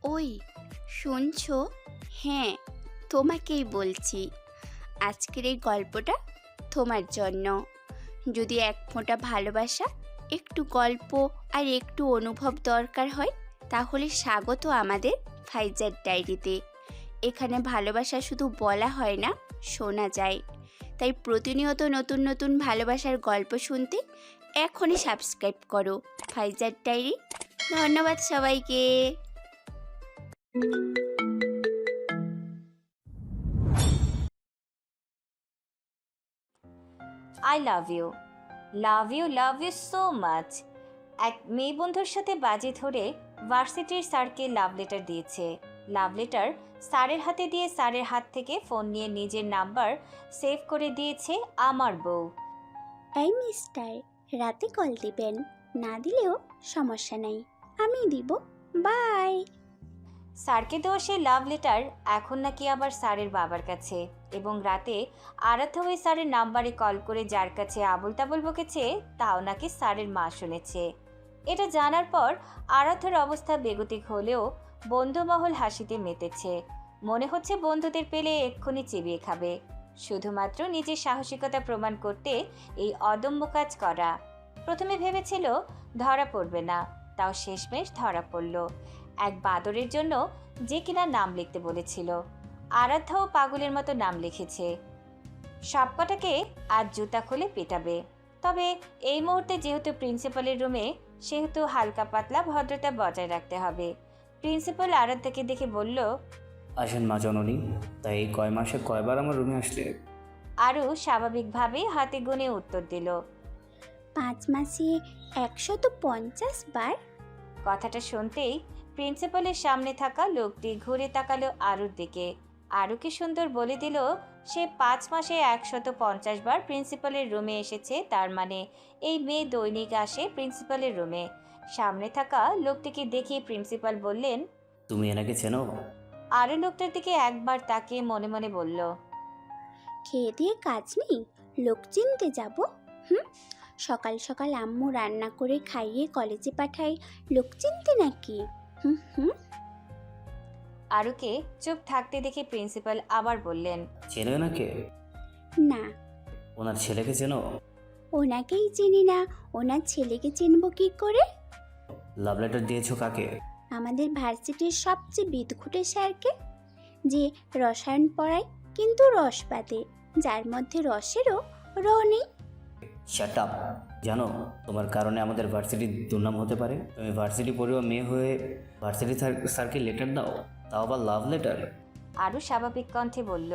ওই শুনছো? হ্যাঁ, তোমাকেই বলছি। আজকের এই গল্পটা তোমার জন্য। যদি এক ফোঁটা ভালোবাসা, একটু গল্প আর একটু অনুভব দরকার হয়, তাহলে স্বাগত আমাদের ফাইজার ডায়েরিতে। এখানে ভালোবাসা শুধু বলা হয় না, শোনা যায়। তাই প্রতিনিয়ত নতুন নতুন ভালোবাসার গল্প শুনতে এখনই সাবস্ক্রাইব করো ফাইজার ডায়েরি। ধন্যবাদ সবাইকে। I love you, love you, love you so much. এক মেয়ে বন্ধুর সাথে বাজি ধরে ভার্সিটির স্যারকে লাভ লেটার দিয়েছে। লাভ লেটার স্যারের হাতে দিয়ে স্যারের হাত থেকে ফোন নিয়ে নিজের নাম্বার সেভ করে দিয়েছে আমার বউ। এই মিস্টার, রাতে কল দিবেন, না দিলেও সমস্যা নাই, আমি দিব। বাই। স্যারকে দেওয়া সেই লাভ লেটার এখন নাকি আবার স্যারের বাবার কাছে, এবং রাতে আরাধ্যা ওই স্যারের নাম্বারে কল করে যার কাছে আবল তাবল বকেছে তাও নাকি স্যারের মা শুনেছে। এটা জানার পর আরাধ্যার অবস্থা বেগতিক হলেও বন্ধুমহল হাসিতে মেতেছে। মনে হচ্ছে বন্ধুদের পেলে এক্ষুনি চিবিয়ে খাবে। শুধুমাত্র নিজের সাহসিকতা প্রমাণ করতে এই অদম্য কাজ করা। প্রথমে ভেবেছিল ধরা পড়বে না, তাও শেষমেশ ধরা পড়ল এক বাদরের জন্য, যে কিনা নাম লিখতে বলেছিল। আরাধ্যাও পাগলের মতো নাম লিখেছে। সবকটাকে আজ জুতা খুলে পেটাবে। তবে এই মুহূর্তে যেহেতু প্রিন্সিপালের রুমে, সেহেতু হালকা পাতলা ভদ্রতা বজায় রাখতে হবে। প্রিন্সিপাল আরাধ্যাকে দেখে বলল, আসেন মা জননী। তাই এই কয় মাসে কয়বার আমার রুমে আসলে? আরও স্বাভাবিকভাবে হাতে গুনে উত্তর দিল। 5 মাসে 150 বার। কথাটা শুনতেই প্রিন্সিপালের সামনে থাকা লোকটি ঘুরে তাকালো আরুর দিকে। আরু কি সুন্দর বলে দিল সে 5 মাসে 150 বার প্রিন্সিপালের রুমে এসেছে। তার মানে এই মেয়ে দৈনিক আসে প্রিন্সিপালের রুমে। সামনে থাকা লোকটিকে দেখে প্রিন্সিপাল বললেন, তুমি এনাকে চেনো? আরু লোকটার দিকে একবার তাকিয়ে মনে মনে বলল, খেয়ে দিয়ে কাজ নেই, লোক চিনতে যাব? হুম, সকাল সকাল আম্মু রান্না করে খাইয়ে কলেজে পাঠাই, লোক চিনতে নাকি? হুম হুম। আরুকে চুপ থাকতে দেখে প্রিন্সিপাল আবার বললেন, চেনো এনাকে? না, ওনার ছেলেকে চেনো? ওনাকেই চিনি না, ওনার ছেলেকে চিনব কি করে? লাভ লেটার দিয়েছো কাকে? আমাদের ভার্সিটির সবচেয়ে বিদঘুটে স্যারকে, যে রসায়ন পড়ায় কিন্তু রস বাদে, যার মধ্যে রসেরও র নেই। Shut up. জানো তোমার কারণে আমাদের ভার্সিটির দুর্নাম হতে পারে। তুমি ভার্সিটি পড়ুয়া মেয়ে হয়ে ভার্সিটি স্যারকে লেটার দাও, তাও আবার লাভ লেটার। আরু স্বাভাবিক কণ্ঠে বলল,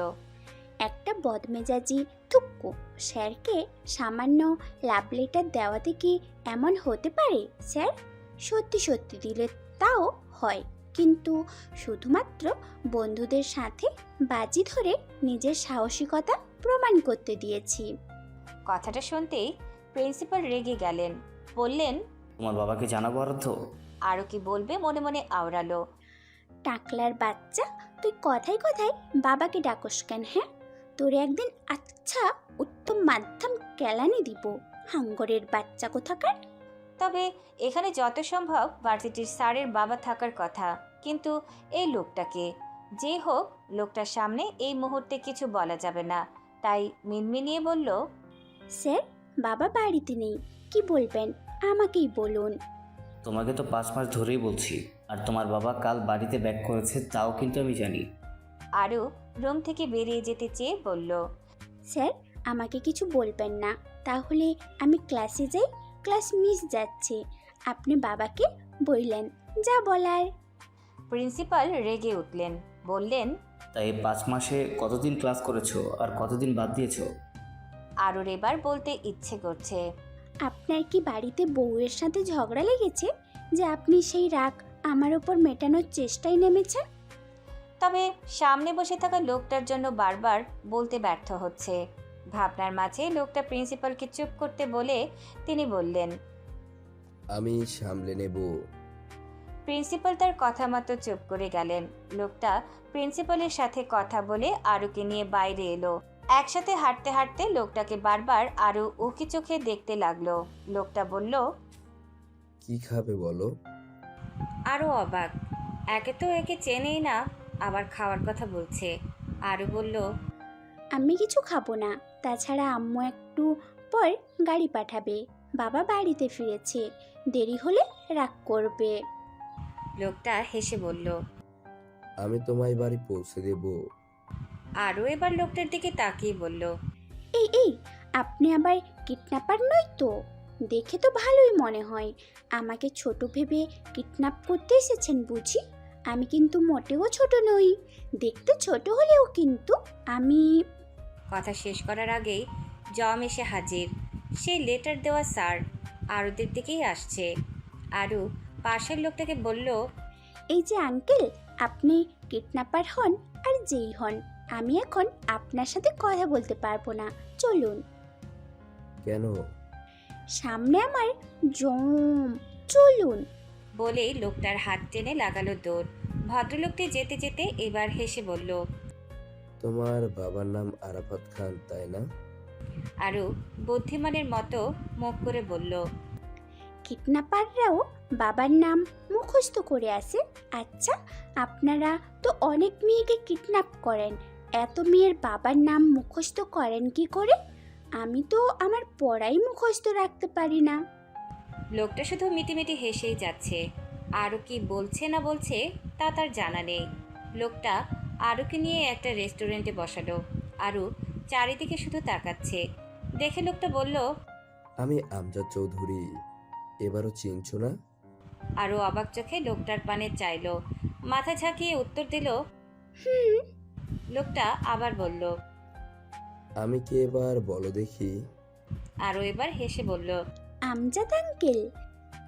একটা বদমেজাজি থুক্কু স্যারকে সামান্য লাভ লেটার দেওয়াতে কি এমন হতে পারে স্যার? সত্যি সত্যি দিলে তাও হয়, কিন্তু শুধুমাত্র বন্ধুদের সাথে বাজি ধরে নিজের সাহসিকতা প্রমাণ করতে দিয়েছি। কথাটা শুনতেই প্রিন্সিপাল রেগে গেলেন। বললেন, তোমার বাবাকে জানাবো আরাধ্য? আরও কি বলবে মনে মনে আওড়ালো। টাকলার বাচ্চা, তুই কথায় কথায় বাবাকে ডাকস কেন? হ্যাঁ, তোরে একদিন আচ্ছা উত্তম মাধ্যম কেলানি দিব, হাঙ্গরের বাচ্চা কোথাকার। তবে এখানে যত সম্ভব ভার্সিটির স্যারের বাবা থাকার কথা, কিন্তু এই লোকটাকে যে হোক, লোকটার সামনে এই মুহূর্তে কিছু বলা যাবে না। তাই মিনমিনিয়ে বলল, স্যার, বাবা বাড়িতে নেই, কি বলবেন আমাকেই বলুন। তোমাকে তো 5 মাস ধরেই বলছি, আর তোমার বাবা কাল বাড়িতে ব্যাক করেছে তাও কিন্তু আমি জানি। আরও রুম থেকে বেরিয়ে যেতে চেয়ে বলল, স্যার, আমাকে কিছু বলবেন না, তাহলে আমি ক্লাসে যাই, ক্লাস মিস যাচ্ছে, আপনি বাবাকে বললেন যা বলার। প্রিন্সিপাল রেগে উঠলেন। বললেন, তাই 5 মাসে কতদিন ক্লাস করেছো আর কতদিন বাদ দিয়েছো? আরুর এবার বলতে ইচ্ছে করছে। আপনার কি বাড়িতে বউয়ের সাথে ঝগড়া লেগেছে যে আপনি সেই রাগ আমার ওপর মেটানোর চেষ্টায় নেমেছেন? তবে সামনে বসে থাকা লোকটার জন্য বারবার বলতে ব্যর্থ হচ্ছে। ভাবনার মাঝে লোকটা প্রিন্সিপালকে চুপ করতে বলে তিনি বললেন, আমি সামলে নেব। প্রিন্সিপাল তার কথা মতো চুপ করে গেলেন। লোকটা প্রিন্সিপালের সাথে কথা বলে আরুকে নিয়ে বাইরে এলো। একসাথে হাঁটতে হাঁটতে লোকটাকে বারবার আরু উকি চোখে দেখতে লাগলো। লোকটা বলল, কি খাবে বলো? আরও অবাক, একে তো একে চেনেই না, আবার খাওয়ার কথা বলছে। আরও বলল, আমি কিছু খাবো না, তাছাড়া আম্মু একটু পর গাড়ি পাঠাবে, বাবা বাড়িতে ফিরেছে, দেরি হলে রাগ করবে। লোকটা হেসে বলল। আমি তোমায় বাড়ি পৌঁছে দেব। আরও এবার লোকটার দিকে তাকিয়ে বলল, এই আপনি আবার কিডন্যাপার নই তো? দেখে তো ভালোই মনে হয়। আমাকে ছোট ভেবে কিডন্যাপ করতে এসেছেন বুঝি? আমি কিন্তু মোটেও ছোট নই, দেখতে ছোট হলেও কিন্তু আমি। কথা শেষ করার আগেই জম এসে হাজির। সেই লেটার দেওয়া স্যার আরুদের দিকেই আসছে। আরু পাশের লোকটাকে বলল, এই যে আঙ্কেল, আপনি কিডন্যাপার হন আর যেই হন, আমি এখন আপনার সাথে কথা বলতে পারবো না, চলুন। কেন? সামনে আমার জম, চলুন। বলেই লোকটার হাত টেনে লাগালো দৌড়। ভদ্রলোকটি যেতে যেতে এবার হেসে বলল। তোমার বাবার নাম আরাফাত খান, তাই না? আরু বুদ্ধিমানের মতো মুখ করে বলল, কিডন্যাপাররাও বাবার নাম মুখস্থ করে আসে? আচ্ছা, আপনারা তো অনেক মেয়েকে কিডন্যাপ করেন, এত মেয়ের বাবার নাম মুখস্থ করেন কি করে? আমি তো আমার পড়াই মুখস্থ রাখতে পারি না। লোকটা শুধু মিটিমিটি হেসেই যাচ্ছে। আরও কি বলছে না বলছে তা তার জানা নেই। লোকটা আরুকে নিয়ে একটা রেস্টুরেন্টে বসালো। আরু চারিদিকে শুধু তাকাচ্ছে। দেখে লোকটা বলল, আমি আমজাদ চৌধুরী, এবারও চিনছো না? আরও অবাক চোখে লোকটার পানে চাইলো। মাথা ঝাঁকিয়ে উত্তর দিল। হুম। লোকটা আবার বলল। আমি কে এবার বলো দেখি? আরও এবার হেসে বলল। আমজাদ আঙ্কেল।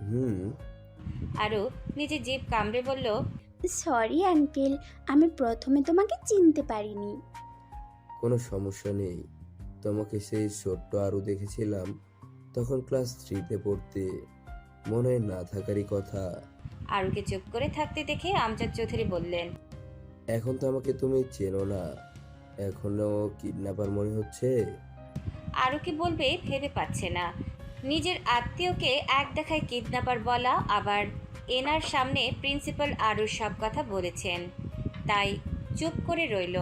হুম। আরও নিজে জিভ কামড়ে বলল, সরি আঙ্কেল, আমি প্রথমে তোমাকে চিনতে পারিনি। কোনো সমস্যা নেই। তোমাকে সেই ছোট্ট আরও দেখেছিলাম তখন ক্লাস 3-তে পড়তে, মনে না থাকারই কথা। আরুকে চুপ করে থাকতে দেখে আমজাদ চৌধুরী বললেন, এখন তো আমাকে তুমি চেনো না, এখনো কিডন্যাপার মনে হচ্ছে? আরও কি বলবে ভেবে পাচ্ছে না। নিজের আত্মীয়কে এক দেখায় কিডন্যাপার বলা, আবার এনার সামনে প্রিন্সিপাল আরুর সব কথা বলেছেন, তাই চুপ করে রইল।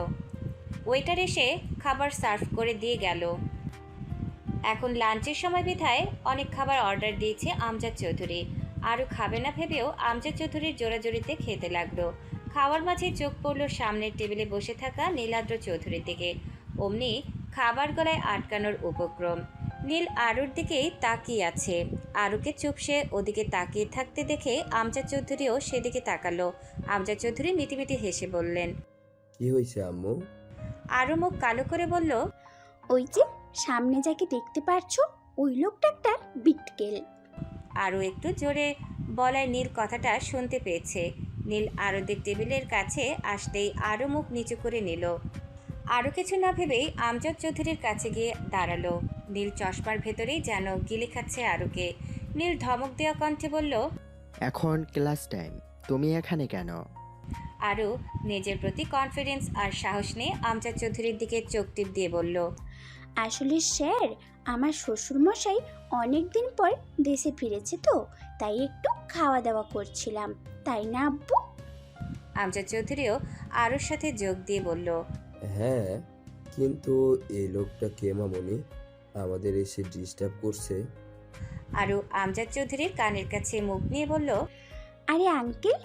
ওয়েটার এসে খাবার সার্ভ করে দিয়ে গেল। এখন লাঞ্চের সময় বিধায় অনেক খাবার অর্ডার দিয়েছে আমজাদ চৌধুরী। আরও খাবে না ভেবেও আমজাদ চৌধুরীর জোরাজোরিতে খেতে লাগলো। খাওয়ার মাঝে চোখ পড়ল সামনের টেবিলে বসে থাকা নীলাদ্র চৌধুরীর দিকে। অমনি খাবার গলায় আটকানোর উপক্রম। নীল আরুর দিকেই তাকিয়ে আছে। আরুকে চুপসে ওদিকে তাকিয়ে থাকতে দেখে আমজাদ চৌধুরীও সেদিকে তাকালো। আমজাদ চৌধুরী মিটিমিটি হেসে বললেন। কি হয়েছে আম্মু? আরু মুখ কালো করে বলল, ওই যে সামনে যাকে দেখতে পারছো, ওই লোকটা একটা বিটকেল। আরও একটু জোরে বলায় নীল কথাটা শুনতে পেয়েছে। নীল আরুদের টেবিলের কাছে আসতেই আরও মুখ নিচু করে নিল। আরও কিছু না ভেবেই আমজাদ চৌধুরীর কাছে গিয়ে দাঁড়ালো। নীল চশমার ভেতরেই যেন গিলে খাচ্ছে আরুকে। নীল ধমক দেওয়া কণ্ঠে বলল, এখন ক্লাস টাইম, তুমি এখানে কেন? আরও নিজের প্রতি কনফিডেন্স আর সাহস নিয়ে আমজাদ চৌধুরীর দিকে চোখ টিপ দিয়ে বলল, আসলে স্যার, আমার শ্বশুরমশাই অনেক দিন পর দেশে ফিরেছে তো, তাই একটু খাওয়া দাওয়া করছিলাম, তাই না আব্বু? আমজাদ চৌধুরীও আরুর সাথে যোগ দিয়ে বলল, হ্যাঁ, কিন্তু এই লোকটা কে মামনি? আমাদের এসে ডিস্টার্ব করছে। আরও আমজাদ চৌধুরীর কানের কাছে মুখ নিয়ে বলল, আরে আঙ্কেল,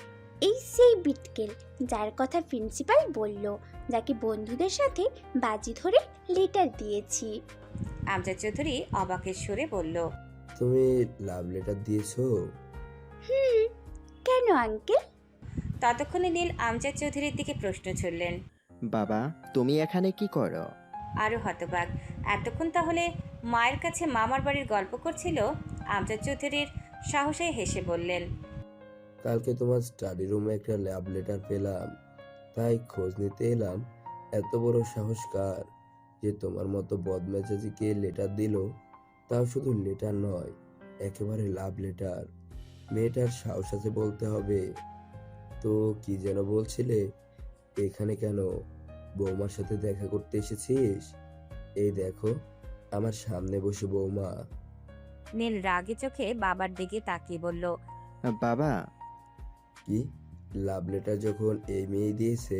এই সেই বিটকেল যার কথা প্রিন্সিপাল বলল, যাকে বন্ধুদের সাথে বাজি ধরে লেটার দিয়েছি। আমজাদ চৌধুরী অবাকের সুরে বলল, তুমি লাভ লেটার দিয়েছো? হুম, কেন আঙ্কেল? ততক্ষণে নীল আমজাদ চৌধুরীর দিকে প্রশ্ন ছুড়লেন। বাবা, তুমি এখানে কি করো? আরও হতবাক, এতক্ষণ তাহলে মায়ের কাছে মামার বাড়ির গল্প করছিল? আমজাদ চৌধুরীর সাহসে হেসে বললেন, কালকে তোমার স্টাডি রুমে একটা লাভ লেটার পেলাম, তাই খোঁজ নিতে এলাম। এত বড় সাহস কার যে তোমার মতো বদমেজাজিকে লেটার দিল? তাও শুধু লেটার নয়, একেবারে লাভ লেটার। মেয়েটার সাহস আছে বলতে হবে। তো কি যেন বলছিলে? এখানে কেন? বৌমার সাথে দেখা করতে এসেছিস? এই দেখো, আমার সামনে বসে বৌমা। নীল রাগী চোখে বাবার দিকে তাকিয়ে বলল, বাবা, কি? লাভ লেটার যখন এই মেয়ে দিয়েছে,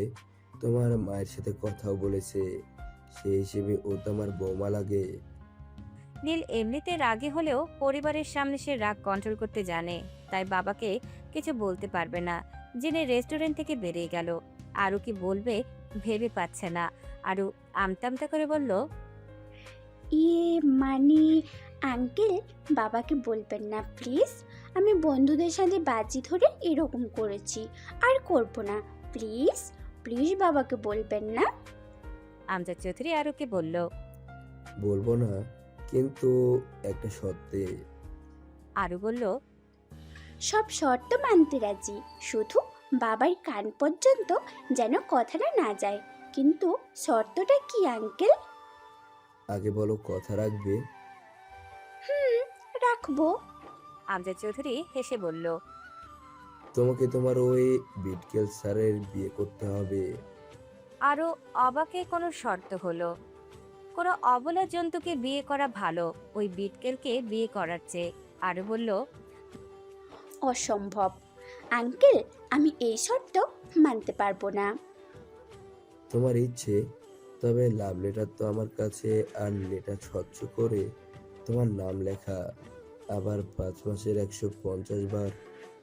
তোমার মায়ের সাথে কথাও বলেছে, সেই হিসেবে ও তো আমার বৌমা লাগে। নীল এমনিতে রাগী হলেও পরিবারের সামনে সে রাগ কন্ট্রোল করতে জানে, তাই বাবাকে কিছু বলতে পারবে না জেনে রেস্টুরেন্ট থেকে বেরিয়ে গেল। আরও কি বলবে ভেবে পাচ্ছে না। আরও আমতা আমতা করে বলল, ইয়ে মানে আঙ্কেল, বাবাকে বলবেন না প্লিজ। আমি বন্ধুদের সাথে বাজি ধরে এরকম করেছি, আর করব না। প্লিজ প্লিজ বাবাকে বলবেন না। আমজাদ চৌধুরী আরুকে বলল। বলবো না, কিন্তু একটা শর্তে। আরু বলল, সব শর্ত মানতে রাজি, শুধু বাবার কান পর্যন্ত যেন কথাটা না যায়। কিন্তু শর্তটা কি আঙ্কেল? আগে বলো কথা রাখবে। রাখবো। আমজাদ চৌধুরী হেসে বলল, তোমাকে তোমার ওই বিটকেল স্যারের বিয়ে করতে হবে। আরও অবাকে কোনো শর্ত হলো? কোনো অবলা জন্তুকে বিয়ে করা ভালো ওই বিটকেলকে বিয়ে করার চেয়ে। আরু বলল, অসম্ভব আঙ্কেল, আমি এই শর্ত মানতে পারবো না। তোমার ইচ্ছে, তবে লাভ লেটার তো আমার কাছে, আর লেটার স্বচ্ছ করে তোমার নাম লেখা। আবার 5 মাসের 150 বার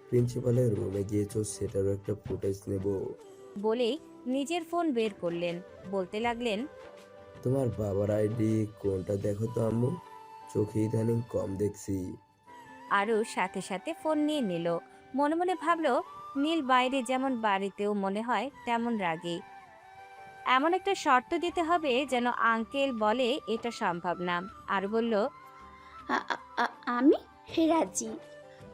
প্রিন্সিপালের রুমে গিয়েছো, সেটারও একটা ফুটেজ নেব। বলেই নিজের ফোন বের করলেন। বলতে লাগলেন, তোমার বাবার আইডি কোনটা দেখো তো আম্মু, চোখে ইদানিং কম দেখছি। আরও সাথে সাথে ফোন নিয়ে নিল। মনে মনে ভাবলো, নীল বাইরে যেমন বাড়িতেও মনে হয় তেমন রাগী। এমন একটা শর্ত দিতে হবে যেন আঙ্কেল বলে এটা সম্ভব না। আর বলল, আমি রাজি,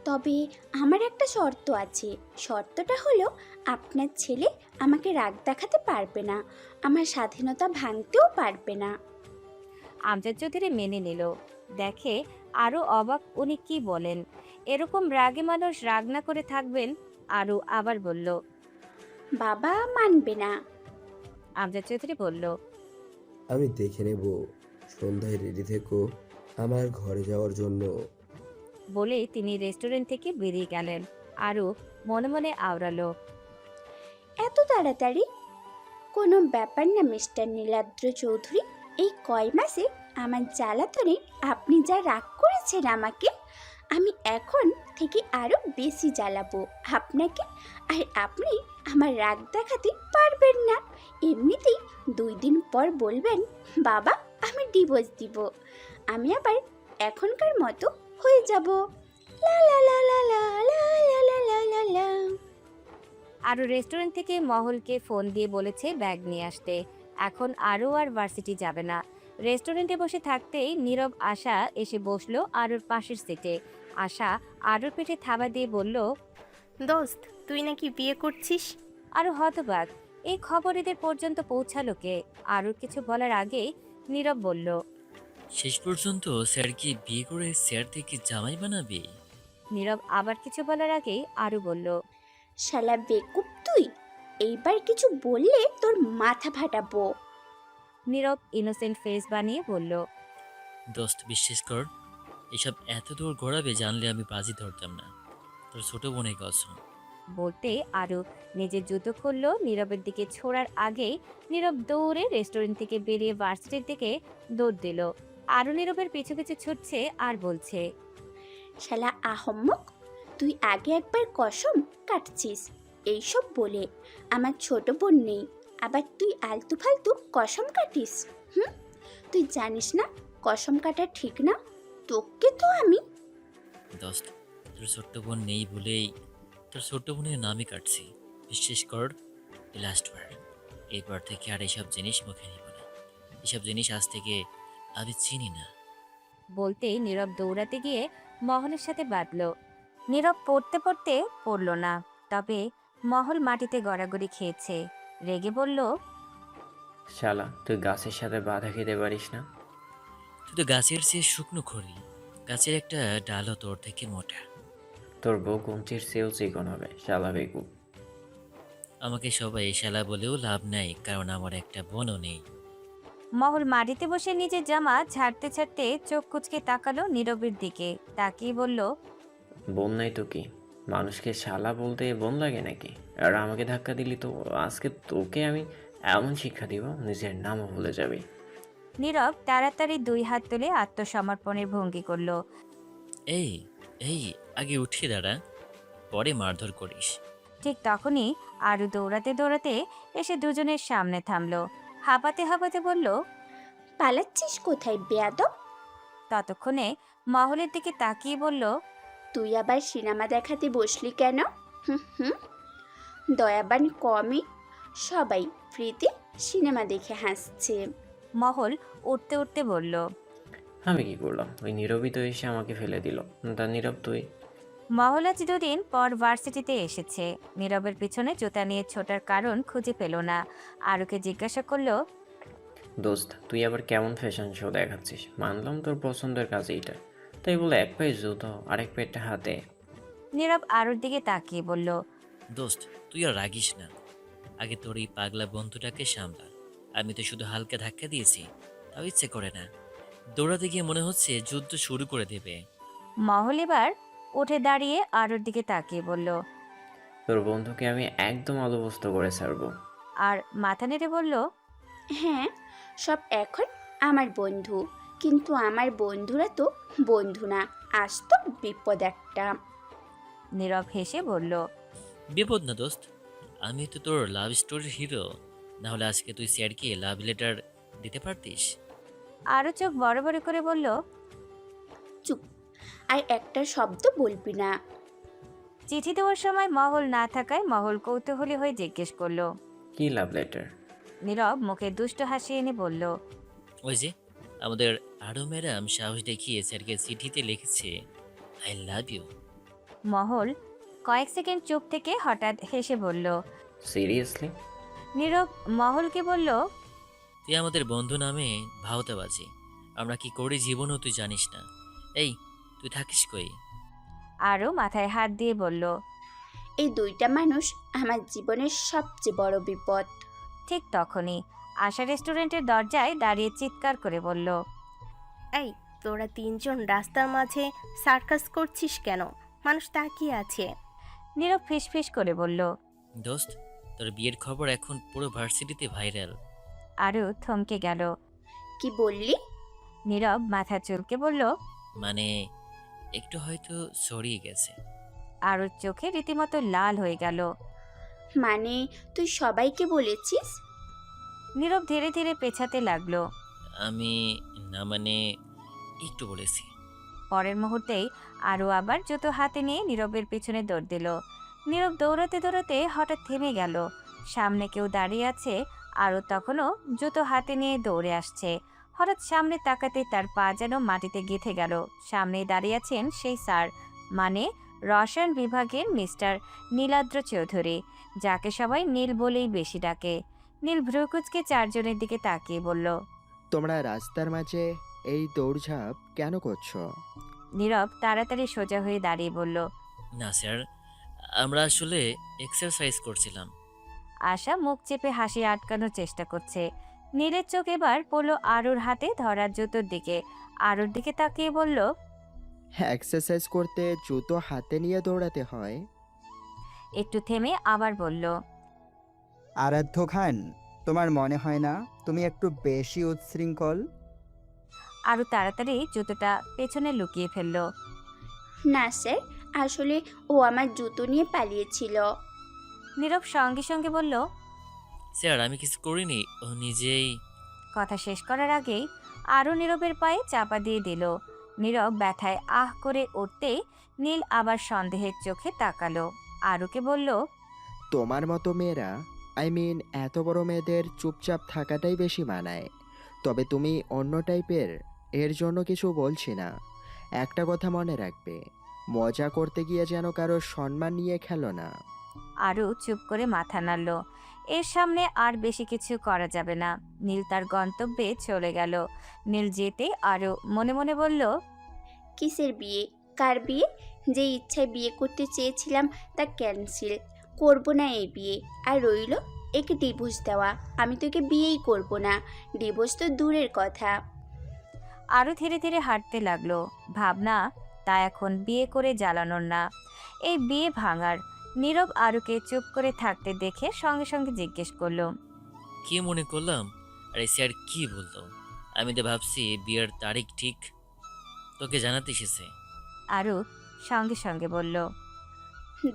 তবে আমার একটা শর্ত আছে। শর্তটা হলো আপনার ছেলে আমাকে রাগ দেখাতে পারবে না, আমার স্বাধীনতা ভাঙতেও পারবে না। আমজাদ চৌধুরী মেনে নিল। দেখে আরও অবাক উনি কি বলেন। এরকম রাগে মানুষ রাগ না করে থাকবেন? আরও আবার বলল। বাবা মানবে না। আমজাদ চৌধুরী বলল, আমি দেখে নেব, সন্ধ্যায় রেডি থেকো আমার ঘরে যাওয়ার জন্য। বলেই তিনি রেস্টুরেন্ট থেকে বেরিয়ে গেলেন। আরও মনে মনে আওড়ালো, এত তাড়াতাড়ি? কোনো ব্যাপার না মিস্টার নীলাদ্র চৌধুরী। এই কয় মাসে আমার জ্বালাতনে আপনি যা রাগ করেছেন আমাকে, আমি এখন থেকে আরো বেশি জ্বালাবো আপনাকে। আর আপনি আমার রাগ দেখাতে পারবেন না। এমনিতেই 2 দিন পর বলবেন বাবা আমি ডিভোর্স দিব, আমি আবার এখনকার মতো হয়ে যাব। লা লা লা লা লা লা লা লা লা লা লা। আরও রেস্টুরেন্ট থেকে মহলকে ফোন দিয়ে বলেছে ব্যাগ নিয়ে আসতে। এখন আরও আর ভার্সিটি যাবে না। রেস্টুরেন্টে বসে থাকতেই নীরব আশা এসে বসলো আরুর পাশের সিটে। আশা আরুর পেটে থাবা দিয়ে বলল, দোস্ত, তুই নাকি বিয়ে করছিস? আরও হতবাক, এই খবর এদের পর্যন্ত পৌঁছালো কে? আরুর কিছু বলার আগেই নীরব বলল, শেষ পর্যন্ত স্যারকে বিয়ে করে স্যার থেকে জামাই বানাবে? নীরব আবার কিছু বলার আগেই আরু বলল, শালা বেকুব তুই, এইবার কিছু বললে তোর মাথা ফাটাবো। নীরব ইনোসেন্ট ফেস বানিয়ে বলল, দোস্ত বিশ্বাস কর, এসব এত দূর গড়াবে জানলে আমি বাজি ধরতাম না। তোর ছোট বোনের কসম। বলতে আরু নিজের জুতো খুললো। নীরবের দিকে ছোড়ার আগেই নীরব দৌড়ে রেস্টুরেন্ট থেকে বেরিয়ে ভার্সিটির দিকে দৌড় দিল। আরু নীরবের পিছু পিছু ছুটছে আর বলছে, শালা আহম্মক, তুই আগে একবার কসম কাটছিস এইসব বলে। আমার ছোট বোন নেই, আবার তুই আলতু ফালতু কসম কাটিস। তুই জানিস না কসম কাটা ঠিক না? তোকে তো আমি। দোস্ত, তোর ছোট্ট বোন নেই বলেই তোর ছোট্ট বোনের নামই কাটছি। বিশ্বাস কর, লাস্ট বার। এরপর থেকে আর এসব জিনিস মুখে নিব না। এসব জিনিস আজ থেকে আমি চিনি না। বলতেই নীরব দৌড়াতে গিয়ে মহলের সাথে বাঁধল। নীরব পড়তে পড়তে পড়ল না, তবে মহল মাটিতে গড়াগড়ি খেয়েছে। রেগে বলল, শালা, তুই গাছের সাথে বাধা খেতে পারিস না? তুই তো গাছের চেয়ে শুকনো খড়ি। গাছের একটা ডালও তোর থেকে মোটা। তোর বউ কঞ্চির চেয়েও চিকন হবে, শালা বেকুব। আমাকে সবাই শালা বলেও লাভ নাই, কারণ আমার একটা বোনও নেই। মহল মাটিতে বসে নিজের জামা ছাড়তে ছাড়তে চোখ কুচকে তাকালো নীরবের দিকে। তাকিয়ে বলল, বোন নাই তো কি, মানুষকে শালা বলতে বোন লাগে নাকি? আর আমাকে ধাক্কা দিলি তো আজকে তোকে আমি এমন শিক্ষা দিব নিজের নামও ভুলে যাবি। নীরব তাড়াতাড়ি 2 হাত তুলে আত্মসমর্পণের ভঙ্গি করলো। এই এই আগে উঠিয়ে দাঁড়া, পরে মারধর করিস। ঠিক তখনই আরু দৌড়াতে দৌড়াতে এসে দুজনের সামনে থামলো। হাঁপাতে হাঁপাতে বলল। পালাচ্ছিস কোথায় বেয়াদব? ততক্ষণে মহলের দিকে তাকিয়ে বলল। তুই আবার সিনেমা দেখাতে বসলি কেন? হুম হুম, দয়াবান কমই, সবাই ফ্রিতে সিনেমা দেখে হাসছে। মহল উঠতে উঠতে বলল। আমি কি করলাম? ওই নীরবই তো এসে আমাকে ফেলে দিল। তা নীরব তুই? মহল আজ 2 দিন পর ভার্সিটিতে এসেছে। নীরবের পিছনে জুতা নিয়ে ছোটার কারণ খুঁজে পেল না। আরুকে জিজ্ঞাসা করলো। দোস্ত তুই আবার কেমন ফ্যাশন শো দেখাচ্ছিস? মানলাম তোর পছন্দের কাজ এইটা, তাই বলে এক পায়ে জুতো আরেক পায়েটা হাতে। নীরব আরুর দিকে তাকিয়ে বলল। দোস্ত তুই আর রাগিস না, আগে তোর এই পাগলা বন্ধুটাকে সামলা। আমি তো শুধু হালকা ধাক্কা দিয়েছি, তাও ইচ্ছে করে না। দৌড়াতে গিয়ে মনে হচ্ছে যুদ্ধ শুরু করে দেবে। মহল এবার উঠে দাঁড়িয়ে আরুর দিকে তাকিয়ে বলল। তোর বন্ধুকে আমি একদম আলবস্ত করে ছাড়বো। আর মাথা নেড়ে বলল। হ্যাঁ, সব এখন আমার বন্ধু, কিন্তু আমার বন্ধুরা তো বন্ধু না, আজ তো বিপদ একটা। নীরব হেসে বলল। বিপদ না দোস্ত, আমি তো তোর লাভ স্টোরির হিরো, না হলে আজকে তুই স্যারকে লাভ লেটার দিতে পারতিস। আরও চোখ বড় বড় করে বলল। চুপ, আর একটা শব্দ বলবি না। চিঠি দেওয়ার সময় মহল না থাকায় মহল কৌতূহলী হয়ে জিজ্ঞেস করলো। কি লাভ লেটার? নীরব মুখে দুষ্ট হাসি এনে বলল। ওই যে আমাদের আরও ম্যাডাম সাহস দেখিয়ে স্যারকে চিঠিতে লিখেছে আই লাভ ইউ। মহল কয়েক সেকেন্ড চুপ থেকে হঠাৎ হেসে বলল। সিরিয়াসলি? নীরব মহলকে বলল। তুই আমাদের বন্ধু নামে ভাওতাবাজি, আমরা কি করি জীবনও তুই জানিস না। এই তুই থাকিস কই? আরও মাথায় হাত দিয়ে বলল। এই দুইটা মানুষ আমার জীবনের সবচেয়ে বড় বিপদ। ঠিক তখনই আশা রেস্টুরেন্টের দরজায় দাঁড়িয়ে চিৎকার করে বলল। এই তোরা 3 জন রাস্তার মাঝে সার্কাস করছিস কেন? মানুষ তাকিয়ে আছে। নীরব ফিসফিস করে বলল। দোস্ত তোর বিয়ের খবর এখন পুরো ভার্সিটিতে ভাইরাল। আরও থমকে গেল। কি বললি? নীরব মাথা চুলকে বলল। মানে একটু হয়তো ছড়িয়ে গেছে। আরুর চোখে রীতিমতো লাল হয়ে গেল। মানে তুই সবাইকে বলেছিস? নীরব ধীরে ধীরে পেছাতে লাগলো। আমি না মানে একটু বলেছি। পরের মুহূর্তেই আরও আবার জুতো হাতে নিয়ে নীরবের পিছনে দৌড় দিল। নীরব দৌড়াতে দৌড়াতে হঠাৎ থেমে গেল। সামনে কেউ দাঁড়িয়ে আছে। আরও তখনও জুতো হাতে নিয়ে দৌড়ে আসছে। হঠাৎ সামনে তাকাতে তার পা যেন মাটিতে গেঁথে গেল। সামনেই দাঁড়িয়ে আছেন সেই স্যার, মানে রসায়ন বিভাগের মিস্টার নীলাদ্র চৌধুরী, যাকে সবাই নীল বলেই বেশি ডাকে। নীল ভ্রুকুচকে 4 জনের দিকে তাকিয়ে বলল। তোমরা রাস্তার মাঝে এই দৌড়ঝাঁপ কেন করছো? নীরব তাড়াতাড়ি সোজা হয়ে দাঁড়িয়ে বলল। না স্যার, আমরা আসলে এক্সারসাইজ করছিলাম। আশা মুখ চেপে হাসি আটকানোর চেষ্টা করছে। নীলের চোখ এবার পড়ল আরুর হাতে ধরা জুতোর দিকে। আরুর দিকে তাকিয়ে বলল। এক্সারসাইজ করতে জুতো হাতে নিয়ে দৌড়াতে হয়? একটু থেমে আবার বলল। আরাধ্য খান, তোমার মনে হয় না তুমি একটু বেশি উচ্ছৃঙ্খল? আরু তাড়াতাড়ি জুতোটা পেছনে লুকিয়ে ফেলল। না স্যার, আসলে ও আমার জুতো নিয়ে পালিয়েছিল। নীরব সঙ্গে সঙ্গে বলল। স্যার আমি কিছু করিনি, ও নিজেই। কথা শেষ করার আগেই আরও নীরবের পায়ে চাপা দিয়ে দিল। নীরব ব্যথায় আহ করে উঠতেই নীল আবার সন্দেহের চোখে তাকালো। আরুকে বলল। তোমার মতো মেয়েরা, এত বড় মেয়েদের চুপচাপ থাকাটাই বেশি মানায়। তবে তুমি অন্য টাইপের, এর জন্য কিছু বলছি না। একটা কথা মনে রাখবে, মজা করতে গিয়ে যেন কারো সম্মান নিয়ে খেলো না। আরু চুপ করে মাথা নাড়ল। এর সামনে আর বেশি কিছু করা যাবে না। নীল তার গন্তব্যে চলে গেল। নীল যেতে আরু মনে মনে বলল। কিসের বিয়ে? কার বিয়ে? যে ইচ্ছায় বিয়ে করতে চেয়েছিলাম তা ক্যান্সেল। করব না এই বিয়ে। আর রইল একে ডিভোর্স দেওয়া। আমি তোকে বিয়েই করব না, ডিভোর্স তো দূরের কথা। আরও ধীরে ধীরে হাঁটতে লাগলো। ভাবনা তা এখন বিয়ে করে জ্বালানোর না, এই বিয়ে ভাঙার। নীরব আরুকে চুপ করে থাকতে দেখে সঙ্গে সঙ্গে জিজ্ঞেস করলো, কি মনে করলাম? আরে স্যার কি বলতো? আমি তো ভাবছি বিয়ের তারিখ ঠিক তোকে জানাতে এসেছে। আরু সঙ্গে সঙ্গে বলল।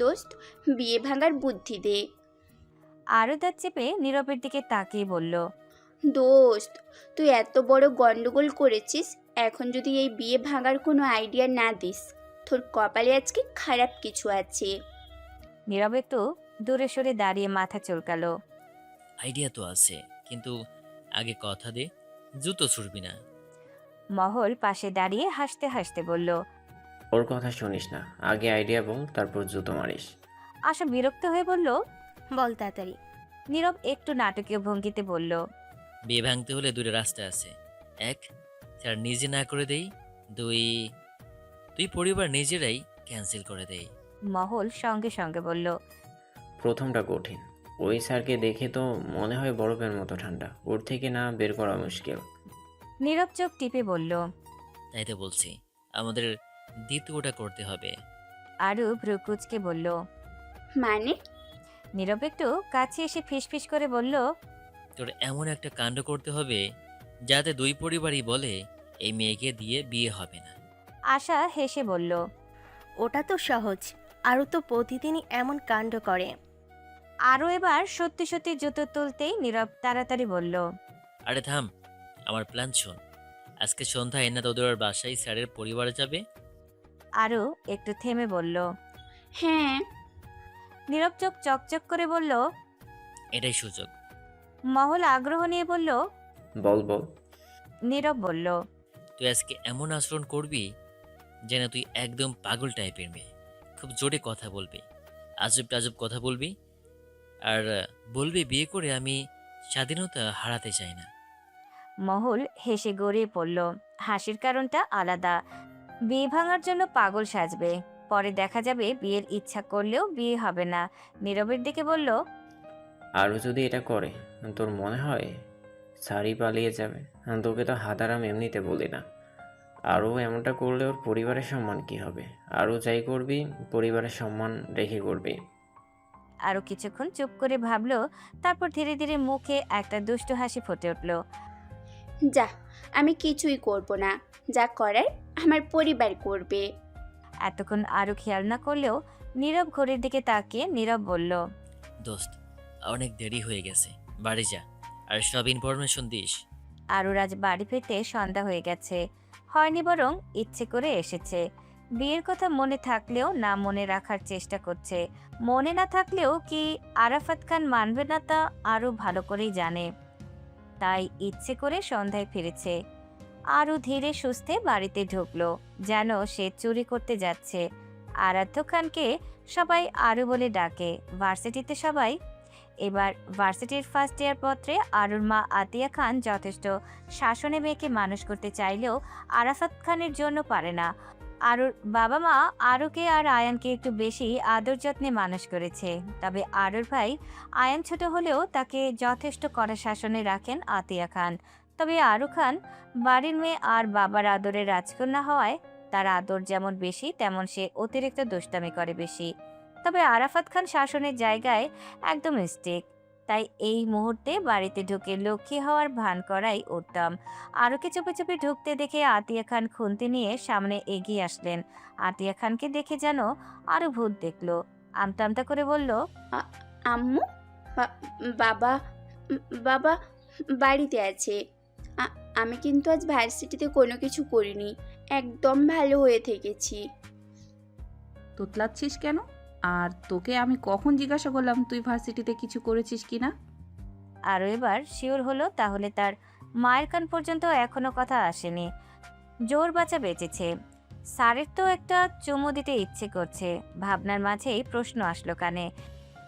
দোস্ত, বিয়ে ভাঙার বুদ্ধি দে। আরু দাঁত চেপে নীরবের দিকে তাকিয়ে বলল, দোস্ত, তুই এত বড় গন্ডগোল করেছিস, এখন যদি এই বিয়ে ভাঙার কোনো আইডিয়া না দিস, তোর কপালে আজকে খারাপ কিছু আছে। নীরব একটু দূরে সরে দাঁড়িয়ে মাথা চুলকালো। আইডিয়া তো আছে, কিন্তু আগে কথা দে, জুতো ছুড়বি না। মহল পাশে দাঁড়িয়ে হাসতে হাসতে বলল। ওর কথা শুনিস না, আগে আইডিয়া বল, তারপর জুতো মারিস। আশা বিরক্ত হয়ে বলল। বল তাড়াতাড়ি। নীরব একটু নাটকীয় ভঙ্গিতে বলল, বিয়ে ভাঙতে হলে দুটো রাস্তা আছে। এক, স্যার নিজে না করে দেই। দুই, তুই পরিবার নিজেরাই ক্যান্সেল করে দেই। মহল সঙ্গে সঙ্গে বলল। প্রথমটা কঠিন। ওই স্যারকে দেখে তো মনে হয় বরফের মতো ঠান্ডা, ওর থেকে না বের করা মুশকিল। নীরব চোখ টিপে বলল। তাই তো বলছি, আমাদের দ্বিতীয়টা করতে হবে। আরু ভ্রুকুচকে বলল। মানে? নীরব একটু কাছে এসে ফিসফিস করে বলল, তোর এমন একটা কাণ্ড করতে হবে যাতে দুই পরিবারই বলে এই মেয়েকে দিয়ে বিয়ে হবে না। আশা হেসে বলল। ওটা তো সহজ, আরও তো প্রতিদিনই এমন কাণ্ড করে। আরও এবার সত্যি সত্যি জুতো তুলতেই নীরব তাড়াতাড়ি বলল। আরে থাম, আমার প্ল্যান শোন। আজকে সন্ধ্যায় না তোদের বাসায় স্যারের পরিবার যাবে। আরও একটু থেমে বলল। হ্যাঁ। নীরব চোখ চকচক করে বলল। এটাই সুযোগ। মহল আগ্রহ নিয়ে বলল। বল বল। নীরব বলল। তুই আজকে এমন আচরণ করবি যেন তুই একদম পাগল টাইপের মেয়ে। খুব জোরে কথা বলবি, আজব টাজব কথা বলবি, আর বলবি বিয়ে করে আমি স্বাধীনতা হারাতে চাই না। মহল হেসে গড়িয়ে পড়ল। হাসির কারণটা আলাদা। বিয়ে ভাঙার জন্য পাগল সাজবে, পরে দেখা যাবে বিয়ের ইচ্ছা করলেও বিয়ে হবে না। নীরবের দিকে বলল। আরও যদি এটা করে, তোর মনে হয় স্যারই পালিয়ে যাবে? তোকে তো হাদারাম এমনিতে বলি না। আরও এমনটা করলে ওর পরিবারের সম্মান কি হবে? আরও যাই করবি পরিবারের সম্মান রেখে করবি। আরও কিছুক্ষণ চুপ করে ভাবলো, তারপর ধীরে ধীরে মুখে একটা দুষ্টু হাসি ফুটে উঠল। যা, আমি কিছুই করব না, যা করার আমার পরিবার করবে। এতক্ষণ আরও খেয়াল না করলেও নীরব ঘড়ির দিকে তাকিয়ে নীরব বলল। দোস্ত, অনেক দেরি হয়ে গেছে, বাড়ি যা, আর সব ইনফরমেশন দিস। আরুর আজ বাড়ি ফিরতে সন্ধ্যা হয়ে গেছে, হয়নি বরং ইচ্ছে করে এসেছে। বিয়ের কথা মনে থাকলেও না মনে রাখার চেষ্টা করছে। মনে না থাকলেও কি আরাফাত খান মানবে না তা আরও ভালো করেই জানে, তাই ইচ্ছে করে সন্ধ্যায় ফিরেছে। আরও ধীরে সুস্থে বাড়িতে ঢুকলো, যেন সে চুরি করতে যাচ্ছে। আরাধ্য খানকে সবাই আরু বলে ডাকে। ভার্সিটিতে সবাই এবার ভার্সিটির ফার্স্ট ইয়ার পত্রে আরুর মা আতিয়া খান যথেষ্ট শাসনে মেয়েকে মানুষ করতে চাইলেও আরাফাত খানের জন্য পারে না। আরুর বাবা মা আরুকে আর আয়ানকে একটু বেশি আদর যত্নে মানুষ করেছে, তবে আরুর ভাই আয়ান ছোট হলেও তাকে যথেষ্ট কড়া শাসনে রাখেন আতিয়া খান। তবে আরু খান বাড়ির মেয়ে আর বাবার আদরের রাজকন্যা হওয়ায় তার আদর যেমন বেশি তেমন সে অতিরিক্ত দুষ্টামি করে বেশি। তবে আরাফাত খান শাসনের জায়গায় একদম স্টিক, তাই এই মুহূর্তে বাড়িতে ঢুকে লক্ষ্মী হওয়ার ভান করাই উত্তম। আরুকে চুপে চুপে ঢুকতে দেখে আতিয়া খান খুন্তি নিয়ে সামনে এগিয়ে আসলেন। আতিয়া খানকে দেখে যেন আরো ভূত দেখলো, আমতা আমতা করে বলল। আম্মু, বাবা বাবা বাড়িতে আছে। আমি কিন্তু আজ ভার্সিটিতে কোনো কিছু করিনি, একদম ভালো হয়ে থেকেছি। তোতলাচ্ছিস কেন? আর তোকে আমি কখন জিজ্ঞাসা করলাম তুই ভার্সিটিতে কিছু করেছিস কিনা? আরও এবার শিওর হলো তাহলে তার মায়ের কান পর্যন্ত এখনো কথা আসেনি। জোর বাঁচা বেঁচেছে। স্যারের তো একটা চুমু দিতে ইচ্ছে করছে, ভাবনার মাঝেই প্রশ্ন আসলো কানে।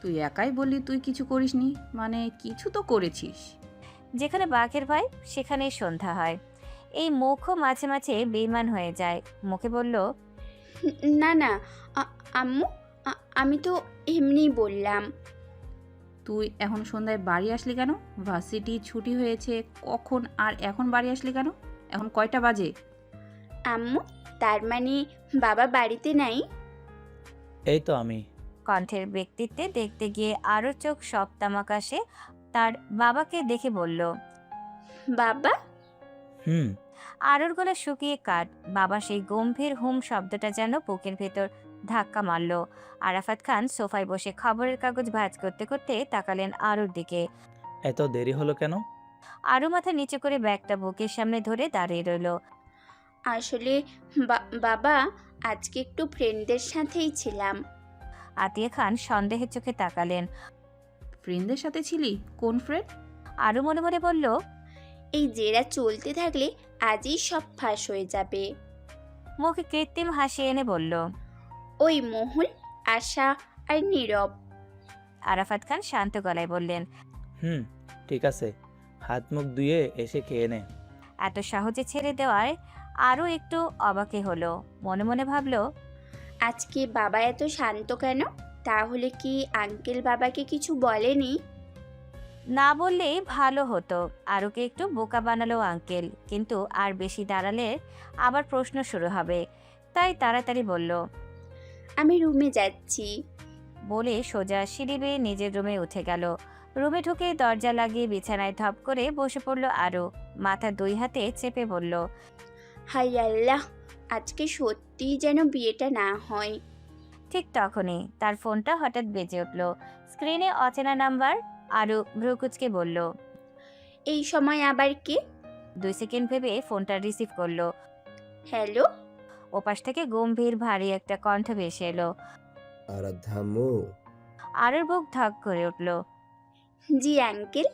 তুই একাই বললি তুই কিছু করিসনি, মানে কিছু তো করেছিস। যেখানে বাঘের ভয় সেখানেই সন্ধ্যা হয়। এই মুখও মাঝে মাঝে বেইমান হয়ে যায়। মুখে বলল। না না আম্মু, আমি তো এমনিই বললাম। তুই এখন সন্ধ্যায় বাড়ি আসলি কেন? ভার্সিটি ছুটি হয়েছে কখন, আর এখন বাড়ি আসলি কেন? এখন কয়টা বাজে? আম্মু, তার মানে বাবা বাড়িতে নাই? এই তো আমি। কণ্ঠের ব্যক্তিত্বে দেখতে গিয়ে আরও চোখ সপ্তম আকাশে তার বাবাকে দেখে বলল। বাবা? হুম। আরুর গলা শুকিয়ে কাঠ। বাবা সেই গম্ভীর হুম শব্দটা যেন বুকের ভেতর ধাক্কা মারল। আরাফাত খান সোফায় বসে খবরের কাগজ ভাঁজ করতে করতে তাকালেন আরুর দিকে। এত দেরি হলো কেন? আরু মাথা নিচু করে ব্যাগটা বুকের সামনে ধরে দাঁড়িয়ে রইল। আসলে বাবা, আজকে একটু ফ্রেন্ডদের সাথেই ছিলাম। আতিয়া খান সন্দেহের চোখে তাকালেন। ফ্রেন্ডদের সাথে ছিলি? কোন ফ্রেন্ড? আরু মনে মনে বলল, এই জেরা চলতে থাকলে আজই সব ফাঁস হয়ে যাবে। মুখে কৃত্রিম হাসি এনে বলল, ওই মহুল, আশা আর নীরব। আরাফাত খান শান্ত গলায় বললেন, হুম, ঠিক আছে। হাত মুখ ধুয়ে এসে খেয়ে নে। এত সহজে ছেড়ে দেওয়ায় আরও একটু অবাকে হলো। মনে মনে ভাবল, আজকে বাবা এত শান্ত কেন? তাহলে কি আঙ্কেল বাবাকে কিছু বলেনি? না বললেই ভালো হতো। আরুকে একটু বোকা বানালো আঙ্কেল, কিন্তু আর বেশি দাঁড়ালে আবার প্রশ্ন শুরু হবে। তাই তাড়াতাড়ি বলল, আমি রুমে যাচ্ছি। বলে সোজা সিঁড়ি বেয়ে নিজের রুমে উঠে গেল। রুমে ঢুকে দরজা লাগিয়ে বিছানায় ধপ করে বসে পড়ল আরু। মাথা দুই হাতে চেপে বলল, হাই আল্লাহ, আজকে সত্যিই যেন বিয়েটা না হয়। ঠিক তখনই তার ফোনটা হঠাৎ বেজে উঠল। স্ক্রিনে অচেনা নাম্বার। আরু ভ্রুকুচকে বলল, এই সময় আবার কে? 2 সেকেন্ড ভেবে ফোনটা রিসিভ করলো। হ্যালো? ওপাশ থেকে গম্ভীর ভারী একটা কণ্ঠ ভেসে এলো। আরাধ্যাম্মু। আরুর বুক ধক করে উঠল। জি আঙ্কেল।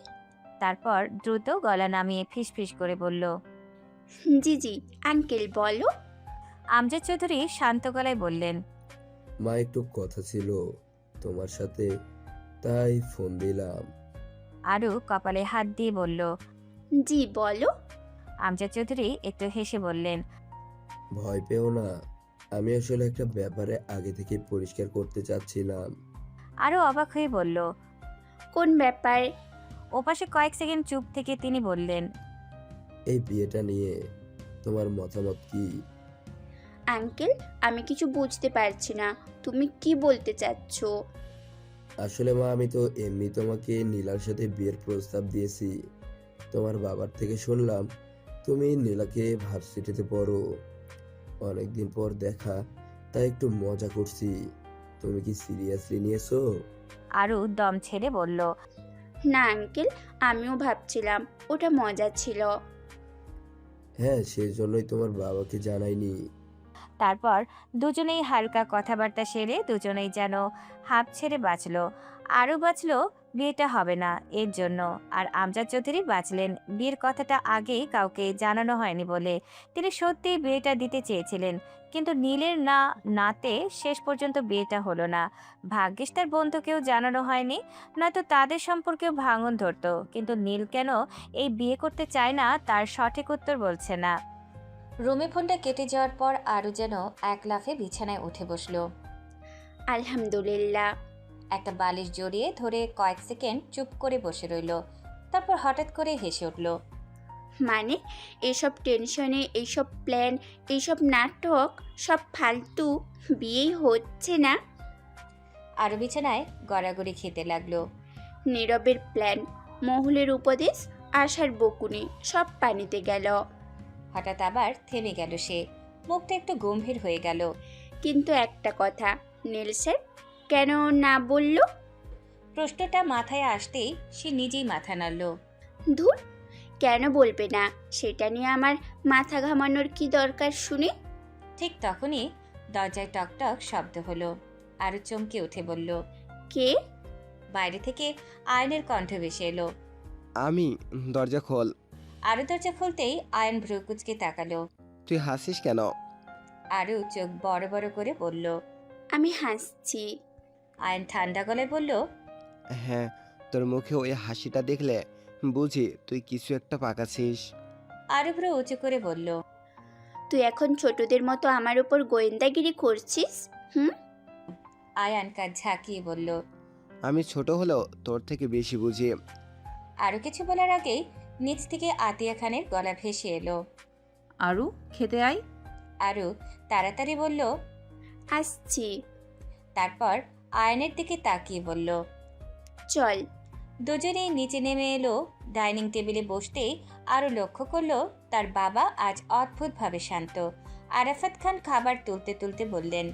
তারপর দ্রুত গলা নামিয়ে ফিসফিস করে বলল, জি জি আঙ্কেল, বলো। আমজাদ চৌধুরী শান্ত গলায় বললেন, মা, একটু কথা ছিল তোমার সাথে, তাই ফোন দিলাম। আরু কপালে হাত দিয়ে বলল, জি বলো। আমজাদ চৌধুরী একটু হেসে বললেন, ভয় পেও না, আমি আসলে একটা ব্যাপারে আগে থেকে পরিষ্কার করতে চাচ্ছিলাম। আরু অবাক হয়ে বলল, কোন ব্যাপার? ওপাশে কয়েক সেকেন্ড চুপ থেকে তিনি বললেন, এই বিয়েটা নিয়ে তোমার মতামত কি? আঙ্কেল, আমি কিছু বুঝতে পারছি না, তুমি কি বলতে চাচ্ছ? আসলে মা, আমি তো এমনি তোমাকে নীলার সাথে বিয়ের প্রস্তাব দিয়েছি। তোমার বাবার থেকে শুনলাম তুমি নীলাকে ভার্সিটিতে পড়ো। অনেকদিন পর দেখা, তাই একটু মজা করছি। তুমি কি সিরিয়াসলি নিয়েছো? আরু দম ছেড়ে বলল, না আঙ্কেল, আমিও ভাবছিলাম ওটা মজা ছিল। হ্যাঁ, সেজন্যই তোমার বাবাকে জানাইনি। তারপর দুজনেই হালকা কথাবার্তা সেরে দুজনেই যেন হাঁপ ছেড়ে বাঁচল। আরও বাঁচল বিয়েটা হবে না এর জন্য, আর আমজাদ চৌধুরী বাঁচলেন বিয়ের কথাটা আগেই কাউকে জানানো হয়নি বলে। তিনি সত্যিই বিয়েটা দিতে চেয়েছিলেন, কিন্তু নীলের নাতে শেষ পর্যন্ত বিয়েটা হলো না। ভাগ্যিস তার বন্ধুকেও জানানো হয়নি, নয়তো তাদের সম্পর্কেও ভাঙন ধরতো। কিন্তু নীল কেন এই বিয়ে করতে চায় না তার সঠিক উত্তর বলছে না। রুমে ফোনটা কেটে যাওয়ার পর আরও যেন এক লাফে বিছানায় উঠে বসল। আলহামদুলিল্লাহ। একটা বালিশ জড়িয়ে ধরে কয়েক সেকেন্ড চুপ করে বসে রইল। তারপর হঠাৎ করে হেসে উঠল। মানে এসব টেনশনে, এইসব প্ল্যান, এইসব নাটক সব ফালতু, বিয়েই হচ্ছে না। আরও বিছানায় গড়াগড়ি খেতে লাগলো। নীরবের প্ল্যান, মহুলের উপদেশ, আশার বকুনি সব পানিতে গেল। হঠাৎ আবার থেমে গেল সে। মুখটা একটু গম্ভীর হয়ে গেল। কিন্তু একটা কথা, নীল স্যার কেন না বলল? প্রশ্নটা মাথায় আসতেই সে নিজেই মাথা নাড়ল। ধুর, কেন বলবে না? সেটা নিয়ে আমার মাথা ঘামানোর কি দরকার শুনে? ঠিক তখনই দরজায় টকটক শব্দ হলো। আরও চমকে উঠে বলল, কে? বাইরে থেকে আয়নের কণ্ঠ ভেসে এলো। আমি, দরজা খোল। আরও দরজা খুলতেই আয়ন ভ্রুকুচকে তাকালো। তুই হাসিস কেন? আরও চোখ বড় বড় করে বলল, আমি হাসছি। আয়ন ঠান্ডা গলায় বলল, হ্যাঁ, তোর মুখে ওই হাসিটা দেখলে বুঝি তুই কিছু একটা পাকাছিস। আরও ভ্রু উঁচু করে বলল, তুই এখন ছোটদের মতো আমার উপর গোয়েন্দাগিরি করছিস? আয়ান কাজ ঝাঁকিয়ে বলল, আমি ছোট হলেও তোর থেকে বেশি বুঝি। আরও কিছু বলার আগেই নিচ থেকে আতিয়া খানের গলা ভেসে এলো। আরু, খেতে আয়। আরু তাড়াতাড়ি বলল, আসছি। তারপর আয়নের দিকে তাকিয়ে বলল, চল। দুজনেই নিচে নেমে এলো। ডাইনিং টেবিলে বসতেই আরও লক্ষ্য করলো তার বাবা আজ অদ্ভুতভাবে শান্ত। আরাফাত খান খাবার তুলতে তুলতে বললেন।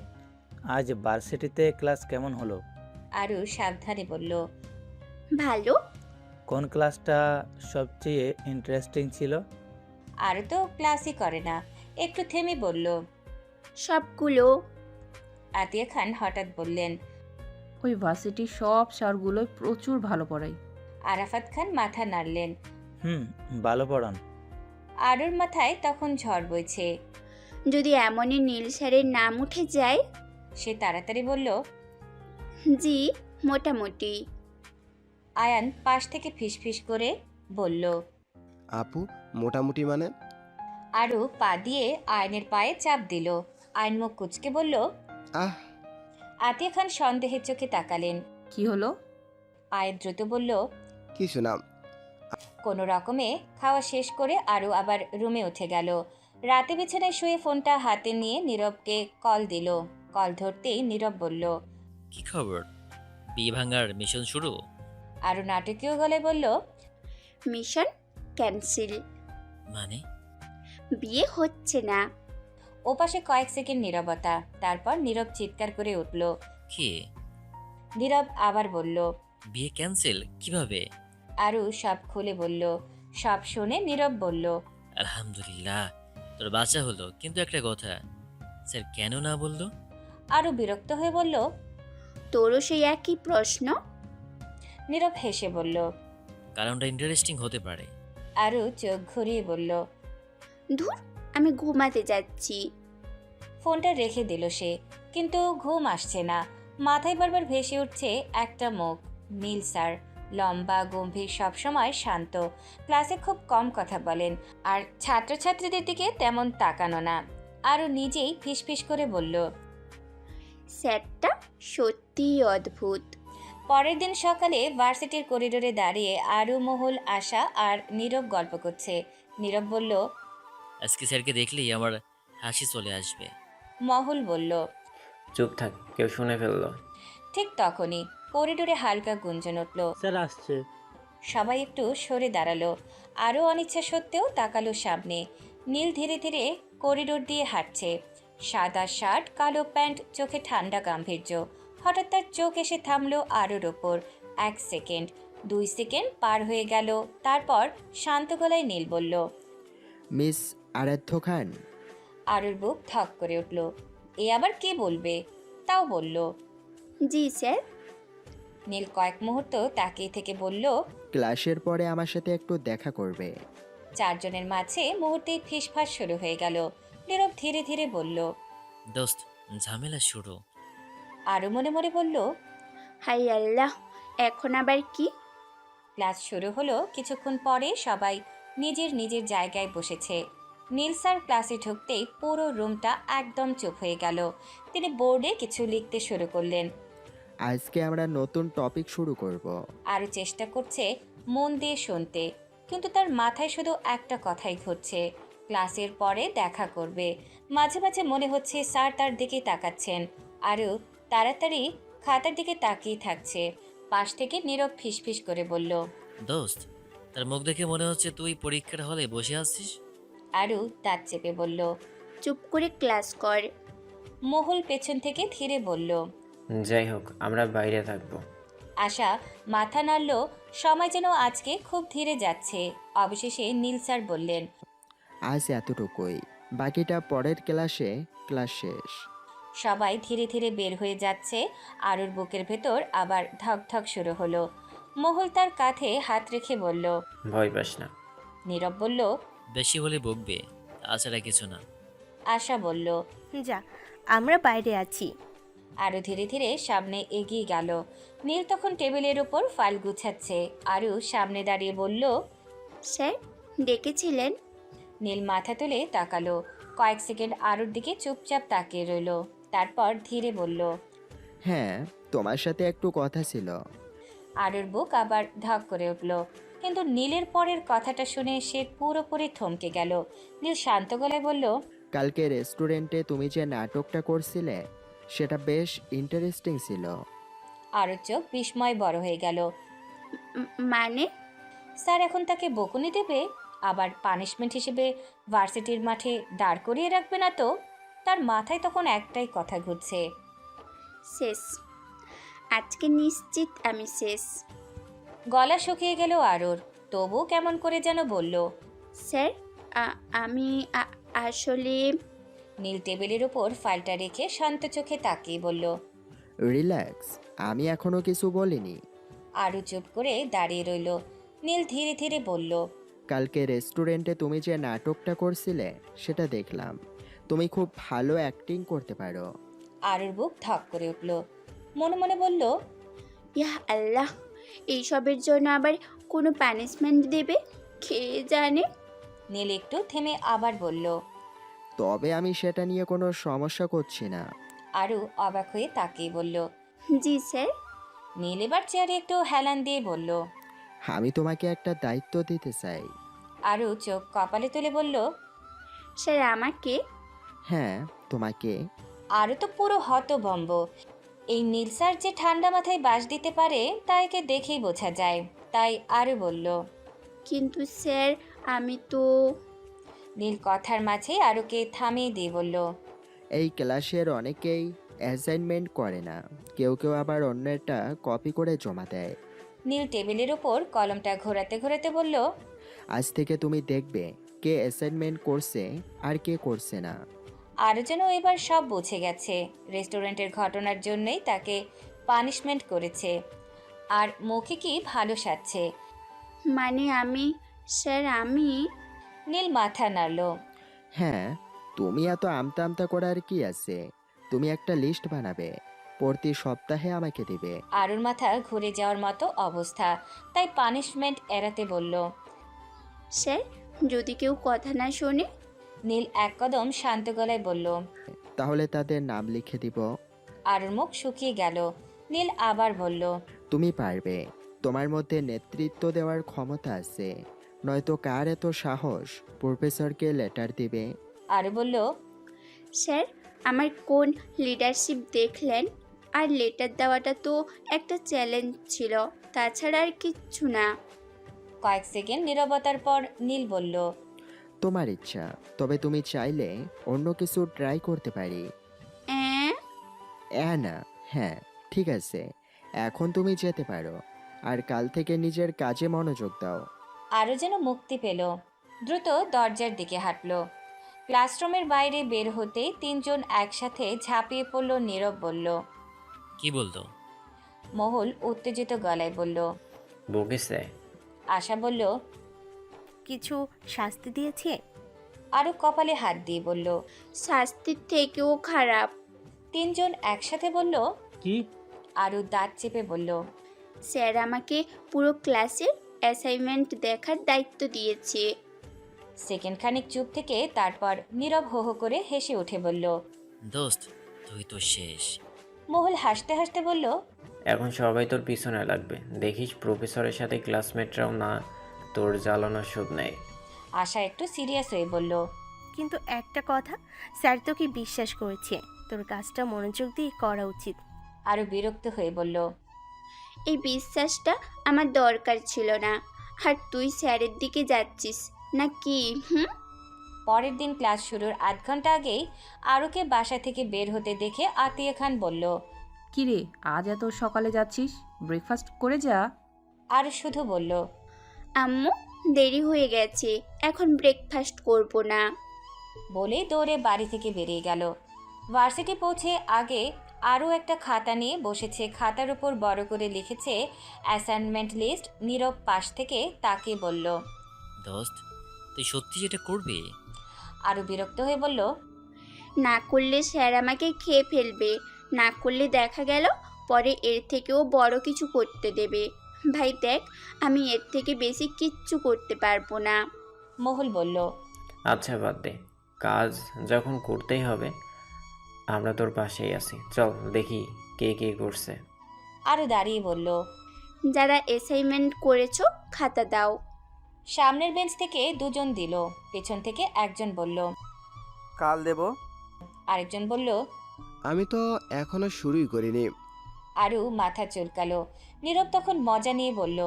আজ ভার্সিটিতে ক্লাস কেমন হলো? আরও সাবধানে বলল, ভালো। কোন ক্লাসটা সবচেয়ে ইন্টারেস্টিং ছিল? আরও তো ক্লাসই করে না। একটু থেমে বলল। সবগুলো। আতিয়া খান হঠাৎ বললেন। ওই ভার্সিটির সব স্যারগুলোই প্রচুর ভালো পড়ায়। আরাফাত খান মাথা নাড়লেন। ভালো পড়ান। আরুর মাথায় তখন ঝড় বইছে। যদি এমনই নীল স্যারের নাম উঠে যায়। সে তাড়াতাড়ি বলল, জি, মোটামুটি। আয়ান পাশ থেকে ফিসফিস করে বলল। আপু, মোটামুটি মানে? আরু পা দিয়ে আয়নের পায়ে চাপ দিল। আয়ন মুখ কুচকে বলল। আহ! আতিয়া খান সন্দেহের চোখে তাকালেন। কি হলো? আয়ের দ্রুত বলল, কিছু না। কোনো রকমে খাওয়া শেষ করে আরও আবার রুমে উঠে গেল। রাতে বিছানায় শুয়ে ফোনটা হাতে নিয়ে নীরবকে কল দিল। কল ধরতেই নীরব বলল। কি খবর? বিয়ে ভাঙার মিশন শুরু? আরও নাটকীয় গলায় বলল, মিশন ক্যান্সেল। মানে? বিয়ে হচ্ছে না। ওপাশে কয়েক সেকেন্ড নীরবতা। তারপর নীরব চিৎকার করে উঠল। কি? নীরব আবার বলল। বিয়ে ক্যান্সেল কিভাবে? আরও সব খুলে বলল। সব শুনে নীরব বলল। আলহামদুলিল্লাহ, তোর বাচ্চা হলো, কিন্তু একটা কথা, স্যার কেন না বললো? আরও বিরক্ত হয়ে বলল। তোরও সেই একই প্রশ্ন? নীরব হেসে বলল। কারণটা ইন্টারেস্টিং হতে পারে। আরও চোখ ঘুরিয়ে বলল। ধুর, আমি ঘুমাতে যাচ্ছি। ফোনটা রেখে দিল সে। কিন্তু ঘুম আসছে না। মাথায় বারবার ভেসে উঠছে একটা মুখ। নীল স্যার, লম্বা, গম্ভীর, সবসময় শান্ত। ক্লাসে খুব কম কথা বলেন, আর ছাত্রছাত্রীদের দিকে তেমন তাকানো না। আরও নিজেই ফিসফিস করে বলল। স্যারটা সত্যিই অদ্ভুত। পরের দিন সকালে ভার্সিটির করিডোরে দাঁড়িয়ে আরু, মহুল, আশা আর নীরব গল্প করছে। নীরব বলল। আজকে স্যারকে দেখলেই আমার হাসি চলে আসবে। মহুল বলল। চুপ থাক, কেউ শুনে ফেললো। ঠিক তখনই করিডোরে হালকা গুঞ্জন উঠল। স্যার আসছে। সবাই একটু সরে দাঁড়ালো। আরও অনিচ্ছা সত্ত্বেও তাকালো সামনে। নীল ধীরে ধীরে করিডোর দিয়ে হাঁটছে। সাদা শার্ট, কালো প্যান্ট, চোখে ঠান্ডা গাম্ভীর্য। হঠাৎ তার চোখ এসে থামলো আরুর ওপর। 1 সেকেন্ড, 2 সেকেন্ড পার হয়ে গেল। তারপর শান্ত গলায় নীল বলল। মিস আরাধ্য খান। আরুর বুক ধক করে উঠল। এ আবার কে বলবে? তাও বলল। জি স্যার। নীল কয়েক মুহূর্ত তাকিয়ে থেকে বলল। ক্লাসের পরে আমার সাথে একটু দেখা করবে। চারজনের মাঝে মুহূর্তেই ফিসফাস শুরু হয়ে গেল। নীরব ধীরে ধীরে বলল। দোস্ত, ঝামেলা শুরু। আরও মনে মনে বলল। হাই আল্লাহ, এখন আবার কি? ক্লাস শুরু হলো। কিছুক্ষণ পরে সবাই নিজের নিজের জায়গায় বসেছে। নীল স্যার ক্লাসে ঢুকতেই পুরো রুমটা একদম চুপ হয়ে গেল। তিনি বোর্ডে কিছু লিখতে শুরু করলেন। আজকে আমরা নতুন টপিক শুরু করব। আরও চেষ্টা করছে মন দিয়ে শুনতে, কিন্তু তার মাথায় শুধু একটা কথাই ঘুরছে, ক্লাসের পরে দেখা করবে। মাঝে মাঝে মনে হচ্ছে স্যার তার দিকে তাকাচ্ছেন। আরও তাড়াতাড়ি খাতার দিকে তাকিয়ে থাকছে। পাশ থেকে নীরব ফিসফিস করে বলল। দোস্ত, তার মুখ দেখে মনে হচ্ছে তুই পরীক্ষার হলে বসে আছিস। আরও দাঁত চেপে বলল। চুপ করে ক্লাস কর। মহুল পেছন থেকে ধীরে বলল। যাই হোক, আমরা বাইরে থাকবো। আশা মাথা নাড়ল। সময় যেন আজকে খুব ধীরে যাচ্ছে। অবশেষে নীল স্যার বললেন। আজ এতটুকুই, বাকিটা পরের ক্লাসে। ক্লাস শেষ। সবাই ধীরে ধীরে বের হয়ে যাচ্ছে। আরুর বুকের ভেতর আবার ধক ধক শুরু হলো। মহুল তার কাঁধে হাত রেখে বলল। ভয় পাস না। নীরব বলল। বেশি হলে বকবে, তাছাড়া কিছু না। আশা বলল। যা, আমরা বাইরে আছি। আরও ধীরে ধীরে সামনে এগিয়ে গেল। নীল তখন টেবিলের উপর ফাইল গুছাচ্ছে। আরু সামনে দাঁড়িয়ে বলল। স্যার ডেকেছিলেন? নীল মাথা তুলে তাকালো। কয়েক সেকেন্ড আরুর দিকে চুপচাপ তাকিয়ে রইল। তারপর ধীরে বলল। হ্যাঁ, তোমার সাথে একটু কথা ছিল। আরুর বুক আবার ধক করে উঠল। কিন্তু নীলের পরের কথাটা শুনে সে পুরোপুরি থমকে গেল। নীল শান্ত গলায় বলল। কালকে রেস্টুরেন্টে তুমি যে নাটকটা করছিলে সেটা বেশ ইন্টারেস্টিং ছিল। আরও চোখ বিস্ময় বড় হয়ে গেল। মানে? স্যার এখন তাকে বকুনি দেবে? আবার পানিশমেন্ট হিসেবে ভার্সিটির মাঠে দাঁড় করিয়ে রাখবে না তো? তার মাথায় তখন একটাই কথা ঘুরছে। শেষ। আজকে নিশ্চিত আমি শেষ। গলা শুকিয়ে গেল আরুর, তবু কেমন করে যেন বলল, স্যার আমি আসলে। নীল টেবিলের উপর ফাইলটা রেখে শান্ত চোখে তাকিয়ে বলল। রিল্যাক্স, আমি এখনো কিছু বলিনি। আরু চুপ করে দাঁড়িয়ে রইল। নীল ধীরে ধীরে বলল, কালকে রেস্টুরেন্টে তুমি যে নাটকটা করছিলে সেটা দেখলাম। তুমি খুব ভালো অ্যাক্টিং করতে পারো। আরুর বুক ধক করে উঠল। মনে মনে বলল, ইয়া আল্লাহ, এইসবের জন্য আবার কোনো পানিশমেন্ট দেবে কে জানে। নীল একটু থেমে আবার বলল। তবে আমি সেটা নিয়ে কোনো সমস্যা করছি না। আরু অবাক হয়ে তাকিয়ে বলল, জি স্যার। নীল এবার চেয়ারে একটু হেলান দিয়ে বলল। আমি তোমাকে একটা দায়িত্ব দিতে চাই। আরু চোখ কপালে তুলে বলল, স্যার আমাকে? হ্যাঁ, তোমাকে। আরু তো পুরো হতভম্ব। এই নীল স্যার যে ঠান্ডা মাথায় বাস দিতে পারে তা একে দেখেই বোঝা যায়। তাই আরু বলল, কিন্তু স্যার আমি তো। নীল কথার মাঝে আরুকে থামিয়ে দিয়ে বলল, এই ক্লাসের অনেকেই অ্যাসাইনমেন্ট করে না, কেউ কেউ আবার অন্যেরটা কপি করে জমা দেয়। নীল টেবিলের উপর কলমটা ঘোরাতে ঘোরাতে বলল, আজ থেকে তুমি দেখবে কে অ্যাসাইনমেন্ট করছে আর কে করছে না। আরও যেন এবার সব বুঝে গেছে। রেস্টুরেন্টের ঘটনার জন্যই তাকে পানিশমেন্ট করেছে, আর মুখে কি ভালো সাজছে। মানে আমি। স্যার আমি। নীল মাথা নাড়ল। হ্যাঁ, তুমি এত আমতা আমতা করার কি আছে? তুমি একটা লিস্ট বানাবে, প্রতি সপ্তাহে আমাকে দিবে। আরুর মাথা ঘুরে যাওয়ার মতো অবস্থা, তাই পানিশমেন্ট এড়াতে বলল। স্যার যদি কেউ কথা না শোনে? নীল এক কদম শান্ত গলায় বলল। তাহলে তাদের নাম লিখে দিব। আরুর মুখ শুকিয়ে গেল। নীল আবার বলল, তুমি পারবে, তোমার মধ্যে নেতৃত্ব দেওয়ার ক্ষমতা আছে। নয়তো কার এত সাহস প্রফেসরকে লেটার দিবে? আরু বলল, স্যার আমার কোন লিডারশিপ দেখলেন? আর লেটার দেওয়াটা তো একটা চ্যালেঞ্জ ছিল, তাছাড়া আর কিচ্ছু না। কয়েক সেকেন্ড নীরবতার পর নীল বলল, তোমার ইচ্ছা, তবে তুমি চাইলে অন্য কিছু ট্রাই করতে পারি। না, হ্যাঁ, ঠিক আছে, এখন তুমি যেতে পারো। আর কাল থেকে নিজের কাজে মনোযোগ দাও। আরও যেন মুক্তি পেল। দ্রুত দরজার দিকে হাঁটল। ক্লাসরুমের বাইরে বের হতেই তিনজন একসাথে ঝাঁপিয়ে পড়ল। নীরব বলল, কি বলতো? মহুল উত্তেজিত গলায় বলল। বকেছে? আশা বলল, কিছু শাস্তি দিয়েছে? আরও কপালে হাত দিয়ে বলল, শাস্তির থেকেও খারাপ। তিনজন একসাথে বলল, কি? আরও দাঁত চেপে বলল, স্যার আমাকে পুরো ক্লাসের অ্যাসাইনমেন্ট দেখার দায়িত্ব দিয়েছে। সেকেন্ড খানিক চুপ থেকে তারপর নীরব হো হো করে হেসে উঠে বলল, দোস্ত তুই তো শেষ। মহুল হাসতে হাসতে বলল, এখন সবাই তোর পিছনে লাগবে, দেখিস প্রফেসরের সাথে ক্লাসমেটরাও না তোর জ্বালানোর শোধ নেয়। আশা একটু সিরিয়াস হয়ে বলল, কিন্তু একটা কথা, স্যার তোকে বিশ্বাস করেছে, তোর কাজটা মনোযোগ দিয়ে করা উচিত। আরও বিরক্ত হয়ে বলল, এই বিশ্বাসটা আমার দরকার ছিল না। আর তুই স্যারের দিকে যাচ্ছিস না কি? পরের দিন ক্লাস শুরুর আধ ঘন্টা আগেই আরুকে বাসা থেকে বের হতে দেখে আতিয়া খান বলল, কি রে, আজ এত সকালে যাচ্ছিস? ব্রেকফাস্ট করে যা। আর শুধু বলল, আম্মু দেরি হয়ে গেছে, এখন ব্রেকফাস্ট করব না। বলে দৌড়ে বাড়ি থেকে বেরিয়ে গেল। ভার্সিটি পৌঁছে আগে আরও একটা খাতা নিয়ে বসেছে। খাতার উপর বড় করে লিখেছে অ্যাসাইনমেন্ট লিস্ট। নীরব পাশ থেকে তাকে বলল, দোস্ত তুই সত্যি যেটা করবি? আরও বিরক্ত হয়ে বলল, না করলে স্যার আমাকে খেয়ে ফেলবে। না করলে দেখা গেল পরে এর থেকেও বড় কিছু করতে দেবে। ভাই দেখ, আমি এর থেকে বেশি কিচ্ছু করতে পারবো না। মহুল বলল, আচ্ছা বাদ দে, কাজ যখন করতেই হবে আমরা তোর পাশেই আছি, চল দেখি কে কে করছে। আরও দাঁড়িয়ে বলল, যারা অ্যাসাইনমেন্ট করেছো খাতা দাও। সামনের বেঞ্চ থেকে দুজন দিল, পেছন থেকে একজন বলল, কাল দেব। আরেকজন বলল। আমি তো এখনো শুরুই করিনি। আরু মাথা চুলকালো। নীরব তখন মজা নিয়ে বলল।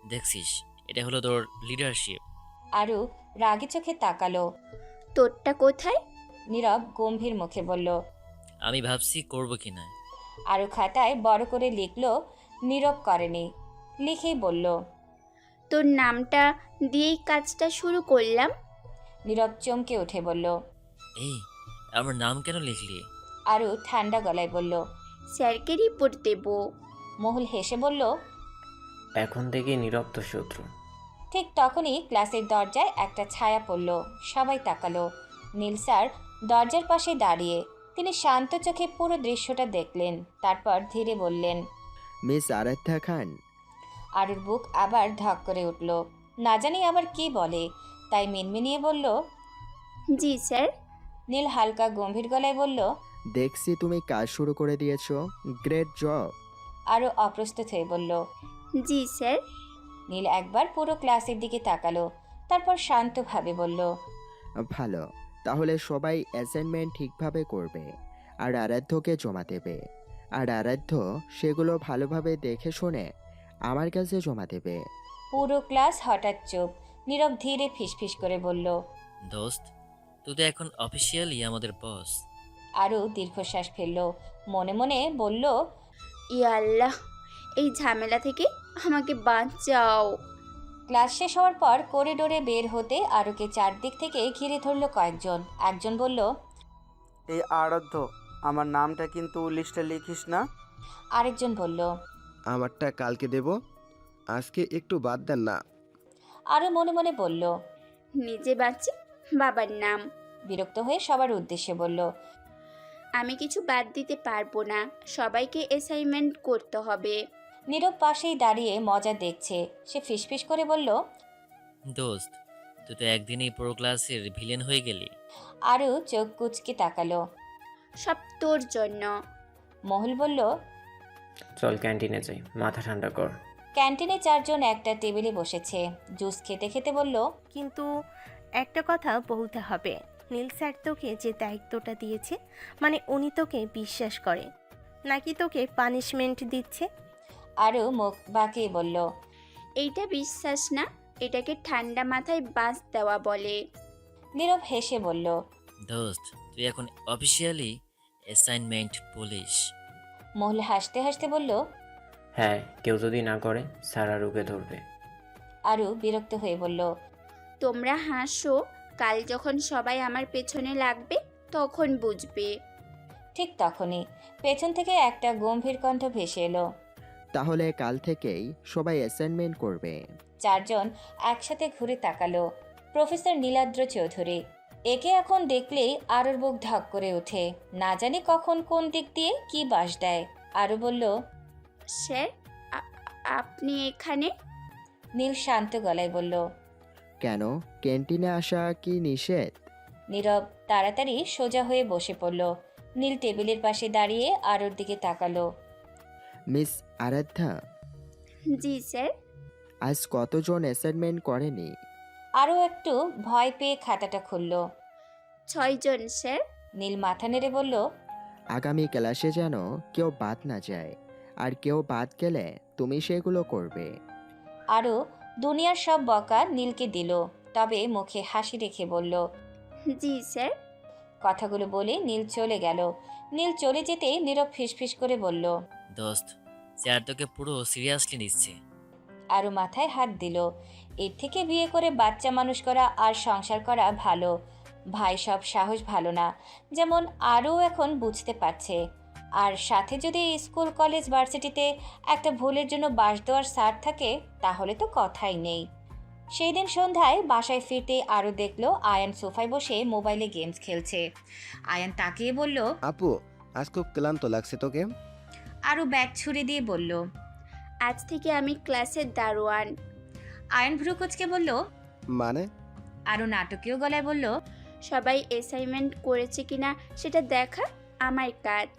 দেখছিস, এটা হলো তোর লিডারশিপ। আরু রাগী চোখে তাকালো। তোরটা কোথায়? নীরব গম্ভীর মুখে বলল। আমি ভাবছি করব কি না। আরু খাতায় বড় করে লিখলো। নীরব করেনি, লিখেই বলল। তোর নামটা দিয়েই কাজটা শুরু করলাম। নীরব চমকে উঠে বলল। এই, আমার নাম কেন লিখলি? আরু ঠান্ডা গলায় বলল। স্যারকে রিপোর্ট দেব। মহুল হেসে বলল। এখন থেকে নীরব তো শত্রু। ঠিক তখনই ক্লাসের দরজায় একটা ছায়া পড়ল। সবাই তাকালো। নীল স্যার দরজার পাশে দাঁড়িয়ে। তিনি শান্ত চোখে পুরো দৃশ্যটা দেখলেন, তারপর ধীরে বললেন। মিস আরাধ্যা খান। আরুর বুক আবার ধক করে উঠল। না জানি আবার কি বলে, তাই মিনমিনিয়ে বলল। জি স্যার। নীল হালকা গম্ভীর গলায় বলল। দেখছি তুমি কাজ শুরু করে দিয়েছো, গ্রেট জব। আরও অপ্রস্তুত হয়ে বলল। জি স্যার। নীল একবার পুরো ক্লাসের দিকে তাকালো, তারপর শান্তভাবে বলল। ভালো, তাহলে সবাই অ্যাসাইনমেন্ট ঠিকভাবে করবে আর আরাধ্যকে জমা দেবে। আর আরাধ্য সেগুলো ভালোভাবে দেখে শুনে আমার কাছে জমা দেবে। পুরো ক্লাস হঠাৎ চুপ। নীরব ধীরে ফিসফিস করে বলল। দোস্ত, তুই তো এখন অফিসিয়ালি আমাদের বস। আরও দীর্ঘশ্বাস ফেলল, মনে মনে বলল। ইয়া আল্লাহ, এই ঝামেলা থেকে আমাকে বাঁচাও। ক্লাস শেষ হওয়ার পর করিডোরে বের হতে আরুকে চারদিক থেকে ঘিরে ধরল কয়েকজন। একজন বলল। এই আরাধ্য, আমার নামটা কিন্তু লিস্টে লিখিস না। আরেকজন বলল। আমারটা কালকে দেব, আজকে একটু বাদ দেন না। আরও মনে মনে বলল। নিজে বাঁচি, বাবার নাম। বিরক্ত হয়ে সবার উদ্দেশ্যে বলল। আমি কিছু বাদ দিতে পারবো না, সবাইকে অ্যাসাইনমেন্ট করতে হবে। নীরব পাশেই দাঁড়িয়ে মজা দেখছে। সে ফিসফিস করে বলল। দোস্ত, তুই তো একদিনেই পুরো ক্লাসের ভিলেন হয়ে গেলি। আরও চোখ কুচকে তাকালো। সব তোর জন্য। মহুল বলল। চল ক্যান্টিনে যাই, মাথা ঠান্ডা কর। ক্যান্টিনে চারজন একটা টেবিলে বসেছে। জুস খেতে খেতে বলল। কিন্তু একটা কথা বলতে হবে, নীল স্যার তোকে যে দায়িত্বটা দিয়েছে, মানে উনি তোকে বিশ্বাস করে নাকি তোকে পানিশমেন্ট দিচ্ছে? আরও মুখ বাঁকিয়ে বলল। এইটা বিশ্বাস না, এটাকে ঠান্ডা মাথায় বাঁচ দেওয়া বলে। নীরব হেসে বলল। দোস্ত, তুই এখন অফিসিয়ালি অ্যাসাইনমেন্ট পুলিশ। মহুল হাসতে হাসতে বলল। হ্যাঁ, কেউ যদি না করে স্যার আরুকে ধরবে। আরু বিরক্ত হয়ে বলল। তোমরা হাসো, কাল যখন সবাই আমার পেছনে লাগবে তখন বুঝবে। ঠিক তখনই পেছন থেকে একটা গম্ভীর কণ্ঠ ভেসে এলো। তাহলে কাল থেকেই সবাই অ্যাসাইনমেন্ট করবে। চারজন একসাথে ঘুরে তাকালো। প্রফেসর নীলাদ্র চৌধুরী। একে এখন দেখলেই আরুর বুক ধক করে ওঠে। না জানি কখন কোন দিক দিয়ে কি বাস দেয়। আরু বলল। স্যার, আপনি এখানে? নীল শান্ত গলায় বলল। কেন, ক্যান্টিনে আসা কি নিষেধ? নীরব তাড়াতাড়ি সোজা হয়ে বসে পড়ল। নীল টেবিলের পাশে দাঁড়িয়ে আরুর দিকে তাকালো। মিস আরাধ্যা। জি স্যার। আজ কতজন অ্যাসাইনমেন্ট করেনি? আরও একটু ভয় পেয়ে খাতাটা খুলল। 6 জন স্যার। নীল মাথা নেড়ে বলল। আগামী ক্লাসে যেন কেউ বাদ না যায়, আর কেউ বাদ গেলে তুমি সেগুলো করবে। আরও দুনিয়ার সব বকা নীলকে দিল, তবে মুখে হাসি রেখে বলল। জি স্যার। কথাগুলো বলে নীল চলে গেল। নীল চলে যেতেই নীরব ফিসফিস করে বলল। দোস্ত, স্যার তোকে পুরো সিরিয়াসলি নিচ্ছে। আরও মাথায় হাত দিল। এর থেকে বিয়ে করে বাচ্চা মানুষ করা আর সংসার করা ভালো। ভাই সব সাহস ভালো না, যেমন আরও এখন বুঝতে পারছে। আর সাথে যদি স্কুল কলেজ ভার্সিটিতে একটা ভুলের জন্য বাস দেওয়ার স্যার থাকে, তাহলে তো কথাই নেই। সেই দিন সন্ধ্যায় বাসায় ফিরতে আরও দেখলো আয়ান সোফায় বসে মোবাইলে গেমস খেলছে। আয়ান তাকিয়ে বলল। আপু, আজ খুব ক্লান্ত লাগছে তোকে। আরও ব্যাগ ছুড়ে দিয়ে বলল। আজ থেকে আমি ক্লাসের দারোয়ান। আয়ান ভ্রু কুচকে বলল। মানে? আরও নাটকীয় গলায় বলল। সবাই অ্যাসাইনমেন্ট করেছে কিনা সেটা দেখা আমার কাজ।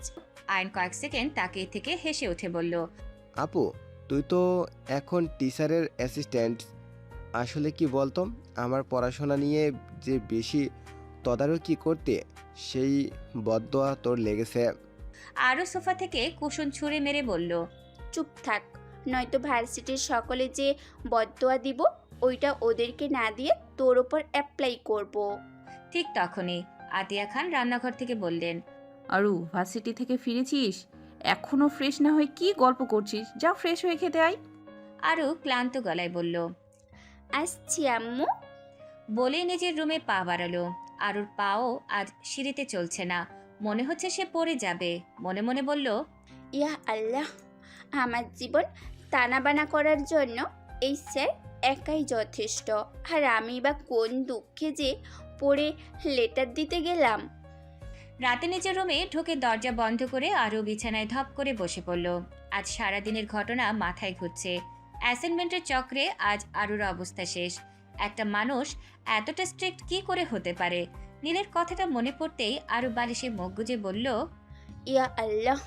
আয়ান কয়েক সেকেন্ড তাকিয়ে থেকে হেসে উঠে বলল। আপু, তুই তো এখন টিচারের অ্যাসিস্ট্যান্ট। আসলে কি বলতো, আমার পড়াশোনা নিয়ে যে বেশি তদারকি করতে সেই বদদোয়া তোর লেগেছে। আরও সোফা থেকে কুশন ছুঁড়ে মেরে বলল, চুপ থাক, নয়তো ভার্সিটির সকলে যে বদদোয়া দিব ওইটা ওদেরকে না দিয়ে তোর ওপর অ্যাপ্লাই করব। ঠিক তখনই আতিয়া খান রান্নাঘর থেকে বললেন, আরু, ভার্সিটি থেকে ফিরেছিস? এখনো ফ্রেশ না হয়ে কি গল্প করছিস? যা ফ্রেশ হয়ে খেতে আয়। আরও ক্লান্ত গলায় বলল। আসছি আম্মু। বলেই নিজের রুমে পা বাড়ালো। আরুর পাও আজ সিঁড়িতে চলছে না, মনে হচ্ছে সে পড়ে যাবে। মনে মনে বলল, ইয়া আল্লাহ, আমার জীবন টানাবানা করার জন্য এই স্যার একাই যথেষ্ট। আর আমি বা কোন দুঃখে যে পড়ে লেটার দিতে গেলাম। রাতে নিজের রুমে ঢুকে দরজা বন্ধ করে আরও বিছানায় ধপ করে বসে পড়ল। আজ সারাদিনের ঘটনা মাথায় ঘুরছে। অ্যাসাইনমেন্টের চক্রে আজ আরুর অবস্থা শেষ। একটা মানুষ এতটা স্ট্রিক্ট কি করে হতে পারে? নীলের কথাটা মনে পড়তেই আরু বালিশে মুখ গুজে বলল, ইয়া আল্লাহ,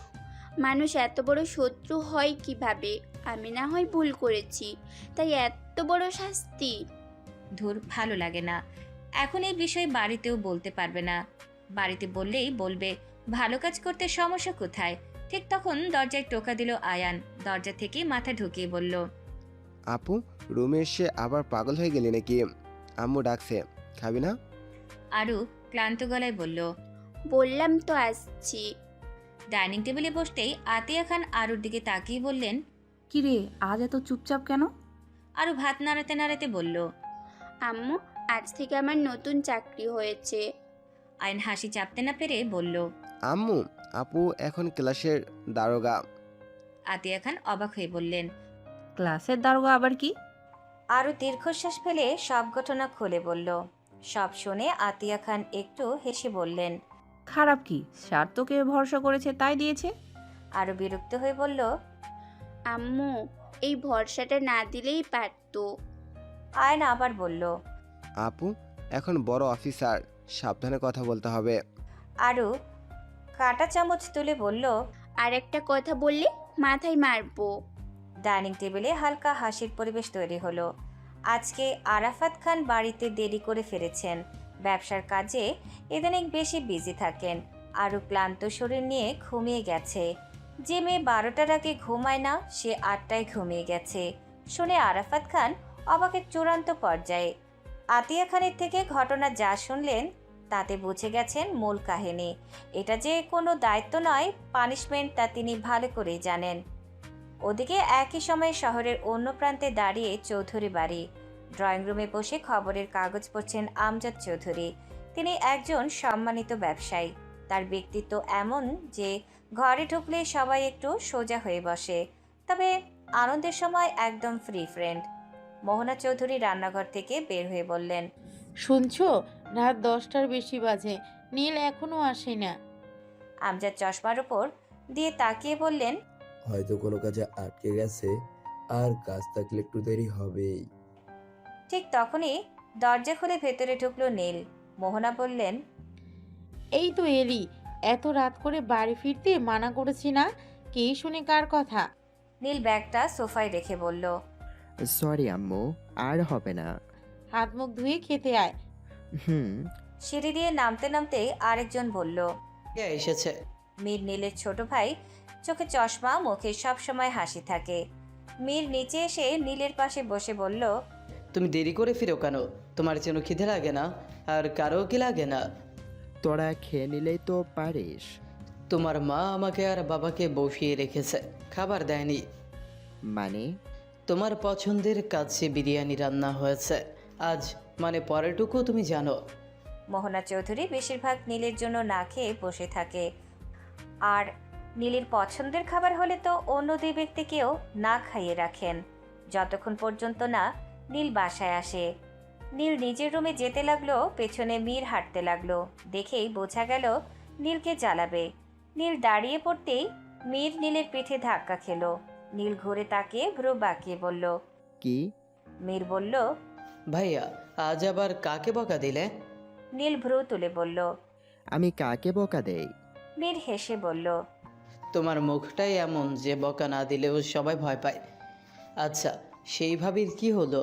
মানুষ এত বড় শত্রু হয় কিভাবে? আমি না হয় ভুল করেছি, তাই এত বড় শাস্তি। ধুর, ভালো লাগে না। এখন এই বিষয়ে বাড়িতেও বলতে পারবে না। বাড়িতে বললেই বলবে ভালো কাজ করতে সমস্যা কোথায়। ঠিক তখন দরজায় টোকা দিল আয়ান। দরজা থেকে মাথা ঢুকিয়ে বলল, আপু, রুমে এসে আবার পাগল হয়ে গেলি নাকি? আম্মু ডাকছে, খাবি না? আরু ক্লান্ত গলায় বলল, বললাম তো আসছি। ডাইনিং টেবিলে বসতেই আতিয়া খান আরুর দিকে তাকিয়ে বললেন, কিরে, আজ এত চুপচাপ কেন? আরু ভাত নাড়াতে নাড়াতে বলল, আম্মু, আজ থেকে আমার নতুন চাকরি হয়েছে। আয়ন হাসি চাপতে না পেরে বলল, আম্মু, আপু এখন ক্লাসের দারোগা। আতিয়া খান অবাক হয়ে বললেন। ক্লাসের দারোগা আবার কি? আরও দীর্ঘশ্বাস ফেলে সব ঘটনা খুলে বলল। সব শুনে আতিয়া খান একটু হেসে বললেন, খারাপ কি? স্যার তোকে ভরসা করেছে তাই দিয়েছে। আরও বিরক্ত হয়ে বলল, আম্মু, এই ভরসাটা না দিলেই পারতো। আয়ন আবার বলল, আপু এখন বড় অফিসার, সাবধানে কথা বলতে হবে। আরও কাঁটা চামচ তুলে বলল, আর একটা কথা বললে মাথায় মারবো। ডাইনিং টেবিলে হালকা হাসির পরিবেশ তৈরি হলো। আজকে আরাফাত খান বাড়িতে দেরি করে ফিরেছেন। ব্যবসার কাজে ইদানিং বেশি বিজি থাকেন। আরও ক্লান্ত শরীর নিয়ে ঘুমিয়ে গেছে। যে মেয়ে 12টার আগে ঘুমায় না, সে 8টায় ঘুমিয়ে গেছে শুনে আরাফাত খান অবাকের চূড়ান্ত পর্যায়ে। আতিয়া খানের থেকে ঘটনা যা শুনলেন তাতে বুঝে গেছেন মূল কাহিনী। এটা যে কোনো দায়িত্ব নয়, পানিশমেন্ট, তা তিনি ভালো করেই জানেন। ওদিকে একই সময়ে শহরের অন্য প্রান্তে দাঁড়িয়ে চৌধুরী বাড়ি। ড্রয়িং রুমে বসে খবরের কাগজ পড়ছেন আমজাদ চৌধুরী। তিনি একজন সম্মানিত ব্যবসায়ী। তার ব্যক্তিত্ব এমন যে ঘরে ঢুকলে সবাই একটু সোজা হয়ে বসে, তবে আনন্দের সময় একদম ফ্রি ফ্রেন্ড। মোহনা চৌধুরী রান্নাঘর থেকে বের হয়ে বললেন, শুনছো, রাত 10টার বেশি বাজে, নীল এখনো আসে না। আমজাদ চশমার উপর দিয়ে তাকিয়ে বললেন, হয়তো কোনো কাজে আটকে গেছে, আর কাজ থাকলে একটু দেরি হবেই। ঠিক তখনই দরজা খুলে ভেতরে ঢুকলো নীল। মোহনা বললেন, এই তো এলি, এত রাত করে বাড়ি ফিরতে মানা করেছি না? কে শুনে কার কথা? নীল ব্যাগটা সোফায় রেখে বলল, সরি আম্মু, আর হবে না। হাত মুখ ধুয়ে খেতে আয়। হুম। সিঁড়ি দিয়ে নামতে নামতে আরেকজন বলল, কে এসেছে? মীর নীলের ছোট ভাই। চোখে চশমা, মুখে সবসময় হাসি থাকে। মীর নিচে এসে নীলের পাশে বসে বলল, তুমি দেরি করে ফিরো কেন? তোমার যেন খিদে লাগে না? আর কারো কি লাগে না? তোরা খেয়ে নিলেই তো পারিস। তোমার মা আমাকে আর বাবাকে বসিয়ে রেখেছে, খাবার দেয়নি। মানে? তোমার পছন্দের কাচ্চি বিরিয়ানি রান্না হয়েছে আজ, মানে পরেরটুকু তুমি জানো। মোহনা চৌধুরী বেশিরভাগ নীলের জন্য না খেয়ে বসে থাকে। আর নীলের পছন্দের খাবার হলে তো অন্য দুই ব্যক্তিকেও না খাইয়ে রাখেন, যতক্ষণ পর্যন্ত না নীল বাসায় আসে। নীল নিজের রুমে যেতে লাগলো, পেছনে মীর হাঁটতে লাগলো। দেখেই বোঝা গেল নীলকে জ্বালাবে। নীল দাঁড়িয়ে পড়তেই মীর নীলের পিঠে ধাক্কা খেলো। নীল ঘুরে তাকিয়ে ভ্রু বাঁকিয়ে বলল, কি? মীর বলল, ভাইয়া, আজ আবার কাকে বকা দিলে? নীল ভ্রু তুলে বলল, আমি কাকে বকা দেই? মীর হেসে বলল, তোমার মুখটাই এমন যে বকা না দিলেও সবাই ভয় পায়। আচ্ছা, সেই ভাবির কি হলো?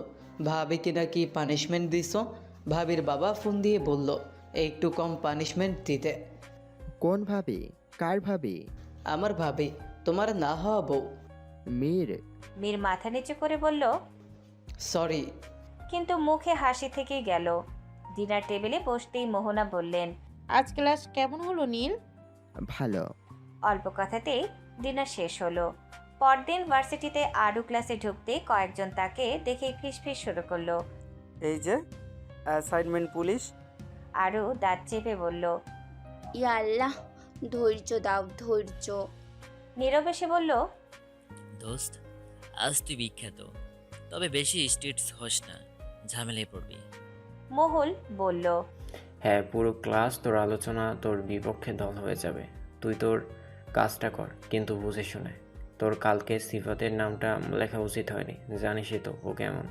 ভাবিকে নাকি পানিশমেন্ট দিছ? ভাবির বাবা ফোন দিয়ে বলল একটু কম পানিশমেন্ট দিতে। কোন ভাবি? কার ভাবি? আমার ভাবি, তোমার না হওয়া বউ। মীর। মীর মাথা নিচু করে বলল, সরি। কিন্তু মুখে হাসি থেকেই গেল। ডিনার টেবিলে বসতেই মোহনা বললেন, আজ ক্লাস কেমন হলো নীল? ভালো। অল্প কথাতেই ডিনার শেষ হলো। পরদিন ভার্সিটিতে আরও ক্লাসে ঢুকতে কয়েকজন তাকে দেখে ফিসফিস শুরু করলো। এই যে অ্যাসাইনমেন্ট পুলিশ। আরও দাঁত চেপে বলল, ইয়া আল্লাহ, ধৈর্য দাও ধৈর্য। নীরব এসে বলল, দোস্ত, আজ তুই বিখ্যাত, তবে বেশি স্ট্রিটস হস না, ঝামেলায় পড়বি। মহুল বলল, হ্যাঁ, পুরো ক্লাস তোর আলোচনা তোর বিপক্ষে দল হয়ে যাবে। তুই তোর কাজটা কর, কিন্তু বুঝে শুনে। তোর কালকে সিফাতের নামটা লেখা উচিত হয়নি, জানিসই তো ও কেমন,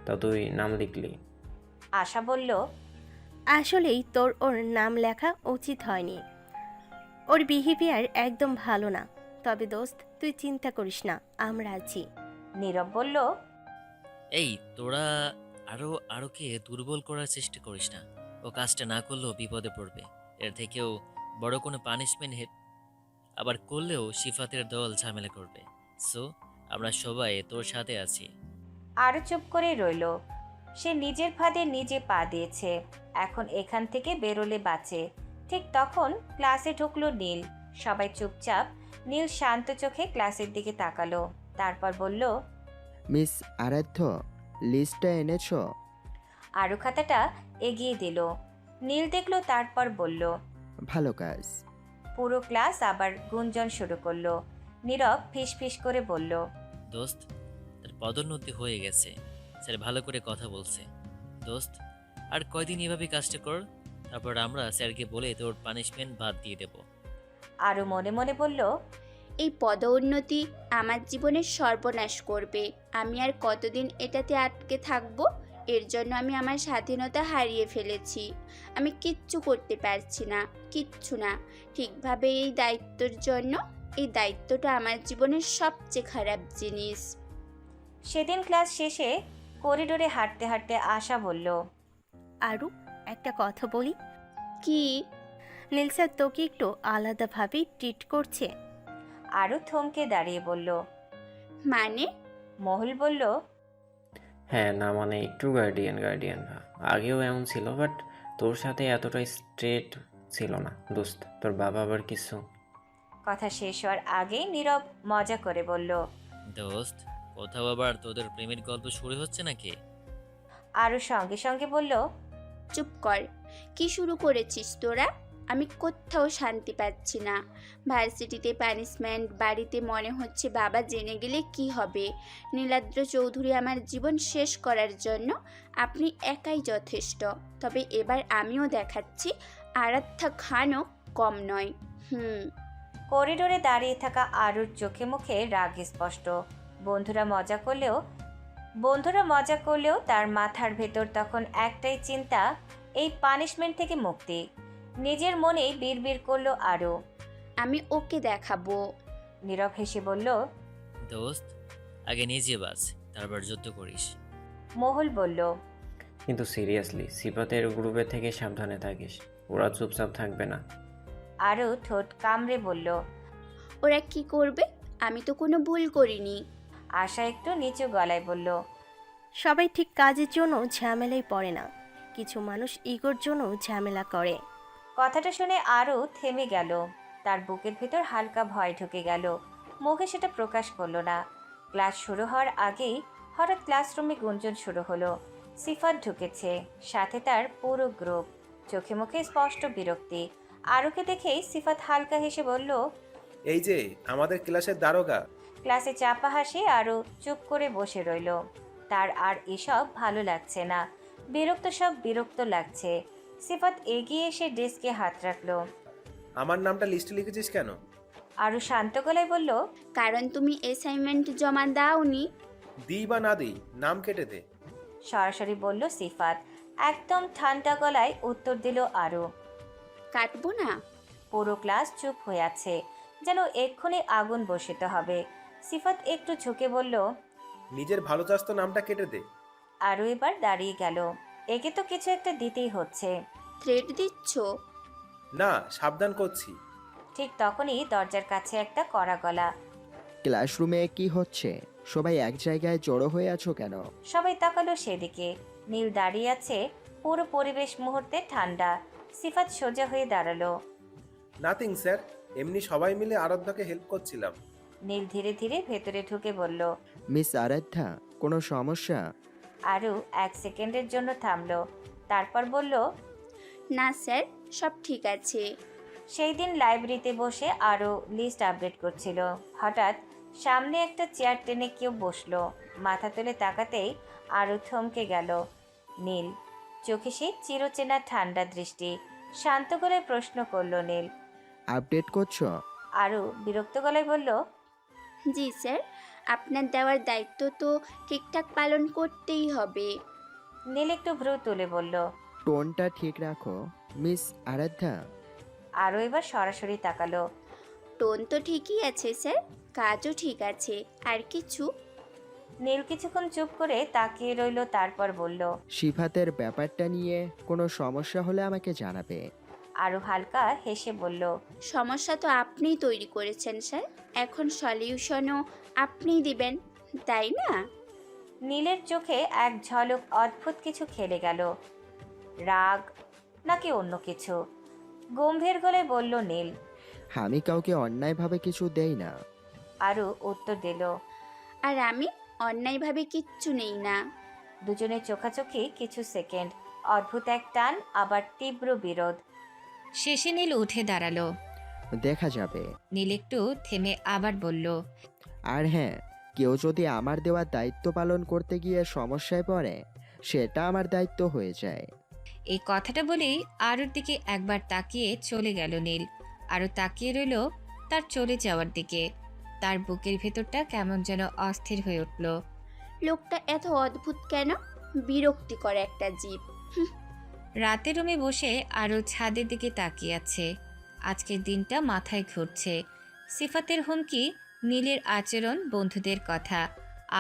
তা তুই নাম লিখলি। আশা বলল, আসলেই তোর ওর নাম লেখা উচিত হয়নি। ওর বিহেভিয়ার একদম ভালো না। তবে দোস্ত, তুই চিন্তা করিস না, আমরা আছি। নীরব বলল, এই তোরা আরোকে দুর্বল করার চেষ্টা করিস না। ও কাজটা না করলেও বিপদে পড়বে। এর থেকেও বড় কোনো পানিশমেন্ট আবার করলেও সিফাতের দল ঝামেলা করবে। সো আমরা সবাই তোর সাথে আছি। আরও চুপ করে রইল। সে নিজের ফাঁদে নিজে পা দিয়েছে, এখন এখান থেকে বেরোলে বাঁচে। ঠিক তখন ক্লাসে ঢুকলো নীল। সবাই চুপচাপ। নীল শান্ত চোখে ক্লাসের দিকে তাকালো, তারপর বলল, মিস আরাধ্য, লিস্টটা এনেছো? আরও খাতাটা এগিয়ে দিল। নীল দেখলো, তারপর বলল, ভালো কাজ। পুরো ক্লাস আবার গুঞ্জন শুরু করলো। নীরব ফিসফিস করে বলল, দোস্ত, তার পদোন্নতি হয়ে গেছে, স্যার ভালো করে কথা বলছে। দোস্ত, আর কয়দিন এভাবে কাজটা কর, তারপর আমরা স্যারকে বলে তোর পানিশমেন্ট বাদ দিয়ে দেব। আরও মনে মনে বলল, এই পদোন্নতি আমার জীবনের সর্বনাশ করবে। আমি আর কতদিন এটাতে আটকে থাকবো? এর জন্য আমি আমার স্বাধীনতা হারিয়ে ফেলেছি। আমি কিচ্ছু করতে পারছি না, কিচ্ছু না ঠিকভাবে। এই দায়িত্বের জন্য, এই দায়িত্বটা আমার জীবনের সবচেয়ে খারাপ জিনিস। সেদিন ক্লাস শেষে করিডোরে হাঁটতে হাঁটতে আশা বলল, আরও একটা কথা বলি। কি? নীল স্যার তোকে একটু আলাদাভাবেই ট্রিট করছে। আরও থমকে দাঁড়িয়ে বলল, মানে? মহুল বলল, হ্যাঁ, না মানে একটু গার্ডিয়ান। আগেও এমন ছিল, বাট তোর সাথে এতটা স্ট্রেট ছিল না। দোস্ত, তোর বাবা আবার কিছু? কথা শেষ হওয়ার আগেই নীরব মজা করে বলল, দোস্ত, কোথাও আবার তোদের প্রেমের গল্প শুরু হচ্ছে নাকি? আরও সঙ্গে সঙ্গে বলল, চুপ কর। কি শুরু করেছিস তোরা? আমি কোথাও শান্তি পাচ্ছি না। ভার্সিটিতে পানিশমেন্ট, বাড়িতে মনে হচ্ছে বাবা জেনে গেলে কি হবে। নীলাদ্র চৌধুরী আমার জীবন শেষ করার জন্য আপনি একাই যথেষ্ট। তবে এবার আমিও দেখাচ্ছি, আরাধ্যা খানও কম নয়। করিডোরে দাঁড়িয়ে থাকা আরুর চোখে মুখে রাগ স্পষ্ট। বন্ধুরা মজা করলেও তার মাথার ভেতর তখন একটাই চিন্তা, এই পানিশমেন্ট থেকে মুক্তি। নিজের মনেই বিড়বিড় করলো আরু, আমি ওকে দেখাবো। নীরব হেসে বলল, দোস্ত, আগে নিজে বাঁচ, তারপর যুদ্ধ করিস। মহুল বলল, কিন্তু সিরিয়াসলি সিফাতের গ্রুপে থেকে সাবধানে থাকিস, ওরা চুপচাপ থাকবে না। আরু ঠোঁট কামড়ে বলল, ওরা কি করবে? আমি তো কোনো ভুল করিনি। আশা একটু নিচু গলায় বলল, সবাই ঠিক কাজের জন্য ঝামেলায় পড়ে না, কিছু মানুষ ইগোর জন্য ঝামেলা করে। কথাটা শুনে আরও থেমে গেল। তার বুকের ভিতর হালকা ভয় ঢুকে গেল। মুখে সেটা প্রকাশ করলো না। ক্লাস শুরু হওয়ার আগেই হঠাৎ ক্লাসরুমে গুঞ্জন শুরু হলো। সিফাত ঢুকেছে, সাথে তার পুরো গ্রুপ। চোখে মুখে স্পষ্ট বিরক্তি। আরুকে দেখেই সিফাত হালকা হেসে বলল, এই যে আমাদের ক্লাসের দারোগা। ক্লাসে চাপা হাসি। আরও চুপ করে বসে রইল। তার আর এসব ভালো লাগছে না, বিরক্ত লাগছে। সিফাত এগিয়ে এসে ডেস্কে হাত রাখলো। আমার নামটা লিস্টে লিখেছিস কেন? আরও শান্ত গলায় বলল, কারণ তুমি অ্যাসাইনমেন্ট জমা দাওনি। দিই বা না দিই, নাম কেটে দে। সরাসরি বলল সিফাত। একদম ঠান্ডা গলায় উত্তর দিল আরও, কাটবো না। পুরো ক্লাস চুপ হয়ে আছে, যেন এক্ষুনি আগুন বসিতে হবে। সিফাত একটু ঝুঁকে বলল, নিজের ভালো চাস তো নামটা কেটে দে। আরও এবার দাঁড়িয়ে গেল। একে তো কিছু একটা দিতেই হচ্ছে। থ্রেড দিচ্ছ? না, সাবধান করছি। ঠিক তখনই দরজার কাছে একটা কড়া গলা। ক্লাসরুমে কি হচ্ছে? সবাই এক জায়গায় জড়ো হয়ে আছো কেন? সবাই তাকালো সেদিকে। নীল দাঁড়িয়ে আছে, পুরো পরিবেশ মুহূর্তে ঠান্ডা। সিফাত সোজা হয়ে দাঁড়ালো। নাথিং স্যার, এমনি সবাই মিলে আরাধ্যাকে হেল্প করছিলাম। নীল ধীরে ধীরে ভেতরে ঢুকে বলল। মিস আরাধ্যা, কোনো সমস্যা? আরু 1 সেকেন্ডের জন্য থামলো, তারপর বলল, না স্যার, সব ঠিক আছে। সেই দিন লাইব্রেরিতে বসে আরও লিস্ট আপডেট করছিল। হঠাৎ সামনে একটা চেয়ার টেনে কেউ বসলো। মাথা তুলে তাকাতেই আরও থমকে গেল। নীল চোখে সেই চিরচেনা ঠান্ডা দৃষ্টি। শান্ত গলায় প্রশ্ন করল নীল। আপডেট করছো? আরও বিরক্ত গলায় বলল, জি স্যার, আপনার দেওয়ার দায়িত্ব তো ঠিকঠাক পালন করতেই হবে। নীল একটু ভ্রু তুলে বলল। টোনটা ঠিক রাখো মিস আরাধ্যা। আরও এবার সরাসরি তাকালো। টোন তো ঠিকই আছে স্যার, কাজও ঠিক আছে। আর কিছু? নীল কিছুক্ষণ চুপ করে তাকিয়ে রইল, তারপর বলল, সিফাতের ব্যাপারটা নিয়ে কোনো সমস্যা হলে আমাকে জানাবে। আরও হালকা হেসে বলল, সমস্যা তো আপনিই তৈরি করেছেন স্যার, এখন সলিউশনও আপনিই দিবেন, তাই না? নীলের চোখে এক ঝলক অদ্ভুত কিছু খেলে গেল। রাগ নাকি অন্য কিছু? গম্ভীর গলায় বলল নীল। আমি কাউকে অন্যায়ভাবে কিছু দেই না। আরও উত্তর দিল। আর আমি অন্যায়ভাবে কিচ্ছু নেই না। দুজনের চোখাচোখি কিছু সেকেন্ড, অদ্ভুত এক টান, আবার তীব্র বিরোধ। শেষে নীল উঠে দাঁড়ালো। দেখা যাবে। নীল একটু থেমে আবার বলল, আর হ্যাঁ, কেউ যদি আমার দেওয়া দায়িত্ব পালন করতে গিয়ে সমস্যায় পড়ে, সেটা আমার দায়িত্ব হয়ে যায়। এই কথাটা বলেই আরুর দিকে একবার তাকিয়ে চলে গেল নীল। আরও তাকিয়ে রইল তার চলে যাওয়ার দিকে। তার বুকের ভেতরটা কেমন যেন অস্থির হয়ে উঠল। লোকটা এত অদ্ভুত কেন? বিরক্তিকর একটা জীব। রাতে রুমে বসে আরও ছাদের দিকে তাকিয়ে আছে। আজকের দিনটা মাথায় ঘুরছে। সিফাতের হুমকি, নীলের আচরণ, বন্ধুদের কথা,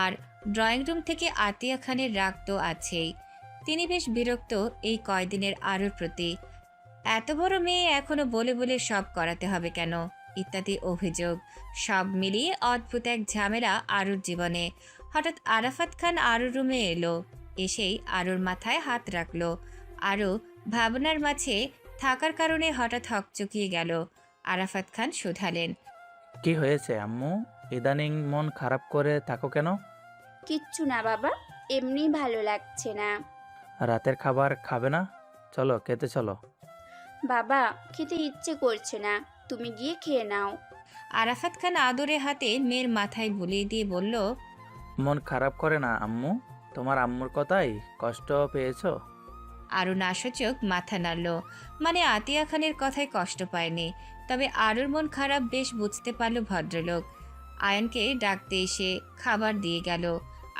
আর ড্রয়িং রুম থেকে আতিয়া খানের রাগ তো আছেই। তিনি বেশ বিরক্ত এই কয়দিনের আরুর প্রতি। এত বড় মেয়ে এখনো বলে বলে সব করাতে হবে কেন, ইত্যাদি অভিযোগ। সব মিলিয়ে অদ্ভুত এক ঝামেলা আরুর জীবনে। হঠাৎ আরাফাত খান আরুর রুমে এলো। এসেই আরুর মাথায় হাত রাখলো। আরও ভাবনার মাঝে থাকার কারণে হঠাৎ হকচকিয়ে গেল। আরাফাত খান শুধালেন, কি হয়েছে আম্মু? ইদানিং মন খারাপ করে থাকো কেন? কিচ্ছু না বাবা, এমনি ভালো লাগছে না। রাতের খাবার খাবে না? চলো খেতে চলো। বাবা, খেতে ইচ্ছে করছে না, তুমি গিয়ে খেয়ে নাও। আরাফাত খান আদরে হাতে মেয়ের মাথায় বুলিয়ে দিয়ে বলল, মন খারাপ করে না আম্মু, তোমার আম্মুর কথাই কষ্ট পেয়েছো? আরও নাসূচক মাথা নাড়ল। মানে আতিয়া খানের কথায় কষ্ট পায়নি, তবে আরুর মন খারাপ বেশ বুঝতে পারল ভদ্রলোক। আয়ানকে ডাকতে এসে খাবার দিয়ে গেল।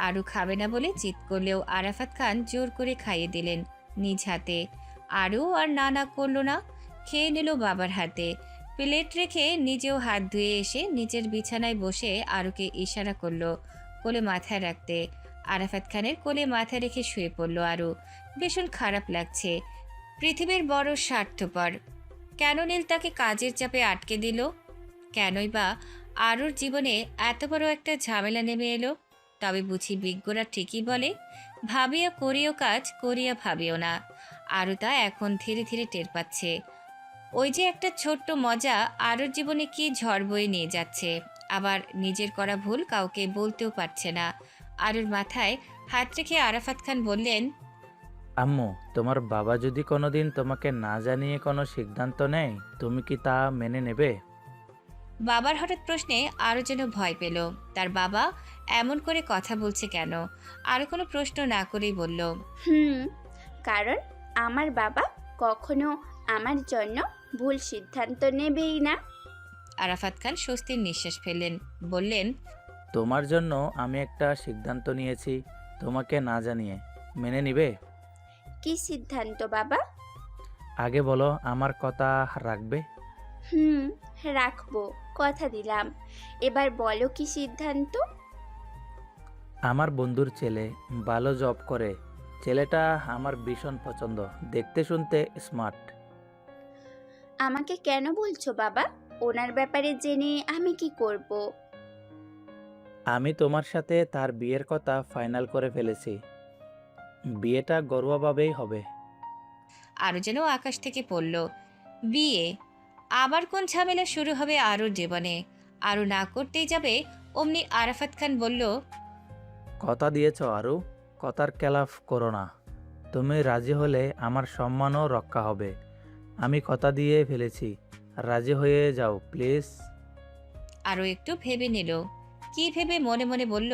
আরু খাবে না বলে জিদ করলেও আরাফাত খান জোর করে খাইয়ে দিলেন নিজ হাতে। আরু আর না করলো না, খেয়ে নিল বাবার হাতে। প্লেট রেখে নিজেও হাত ধুয়ে এসে নিজের বিছানায় বসে আরুকে ইশারা করলো কোলে মাথায় রাখতে। আরাফাত খানের কোলে মাথা রেখে শুয়ে পড়ল আরু। ভীষণ খারাপ লাগছে। পৃথিবীর বড় স্বার্থপর। কেন নীল তাকে কাজের চাপে আটকে দিল? কেনই বা আরুর জীবনে এত বড় একটা ঝামেলা নেমে এলো? তবে বুঝি বিজ্ঞরা ঠিকই বলে, ভাবিয়া করিও কাজ, করিয়া ভাবিও না। আরু তা এখন ধীরে ধীরে টের পাচ্ছে। ওই যে একটা ছোট্ট মজা আরুর জীবনে কি ঝড় বয়ে নিয়ে যাচ্ছে। আবার নিজের করা ভুল কাউকে বলতেও পারছে না। আরুর মাথায় হাত রেখে আরাফাত খান বললেন, আম্মু, তোমার বাবা যদি কোনোদিন তোমাকে না জানিয়ে কোনো সিদ্ধান্ত নেয়, তুমি কি তা মেনে নেবে? বাবার হঠাৎ প্রশ্নে আরও যেন ভয় পেল। তার বাবা এমন করে কথা বলছে কেন? আরও কোনো প্রশ্ন না করেই বলল, কারণ আমার বাবা কখনো আমার জন্য ভুল সিদ্ধান্ত নেবেই না। আরাফাত খান স্বস্তির নিঃশ্বাস ফেললেন, বললেন, তোমার জন্য আমি একটা সিদ্ধান্ত নিয়েছি, তোমাকে না জানিয়ে মেনে নিবে? কি সিদ্ধান্ত বাবা? আগে বলো, আমার কথা রাখবে? রাখবো, কথা দিলাম। এবার বলো কি সিদ্ধান্ত? আমার বন্ধুর ছেলে ভালো জব করে, ছেলেটা আমার ভীষণ পছন্দ, দেখতে শুনতে স্মার্ট। আমাকে কেন বলছো বাবা? ওনার ব্যাপারে জেনে আমি কি করব? আমি তোমার সাথে তার বিয়ের কথা ফাইনাল করে ফেলেছি। বিয়েটা ঘরোয়াভাবেই হবে। আরও যেন আকাশ থেকে পড়ল। বিয়ে? আবার কোন ঝামেলা শুরু হবে আরুর জীবনে? আরু না করতেই যাবে, অমনি আরাফাত খান বলল, কথা দিয়েছ আরু, কথার খেলাফ করো না। তুমি রাজি হলে আমার সম্মানও রক্ষা হবে। আমি কথা দিয়ে ফেলেছি, রাজি হয়ে যাও প্লিজ। আরও একটু ভেবে নিল। কি ভেবে মনে মনে বলল,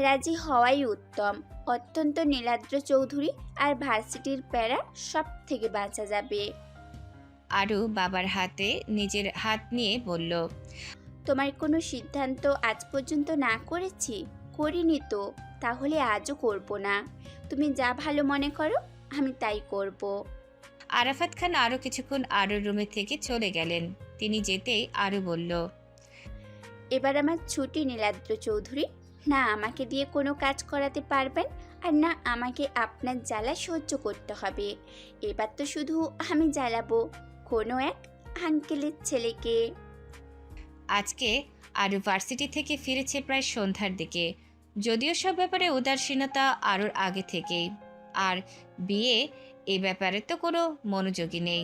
রাজি হওয়াই উত্তম। অত্যন্ত নীলাদ্র চৌধুরী আর ভার্সিটির প্যারা সব থেকে বাঁচা যাবে। আরু বাবার হাতে নিজের হাত নিয়ে বলল, তোমার কোনো সিদ্ধান্ত আজ পর্যন্ত না করেছি? করিনি তো, তাহলে আজও করব না। তুমি যা ভালো মনে করো আমি তাই করব। আরাফাত খান আরও কিছুক্ষণ আরুর রুমে থেকে চলে গেলেন। তিনি যেতেই আরু বলল, এবার আমার ছুটি নীলাদ্র চৌধুরী। না আমাকে দিয়ে কোনো কাজ করাতে পারবেন, আর না আমাকে আপনার জ্বালা সহ্য করতে হবে। এবার তো শুধু আমি জ্বালাবো কোনো এক আঙ্কেলের ছেলেকে। আজকে আরু ভার্সিটি থেকে ফিরেছে প্রায় সন্ধ্যার দিকে। যদিও সব ব্যাপারে উদাসীনতা আরুর আগে থেকেই, আর বিয়ে এ ব্যাপারে তো কোনো মনোযোগী নেই।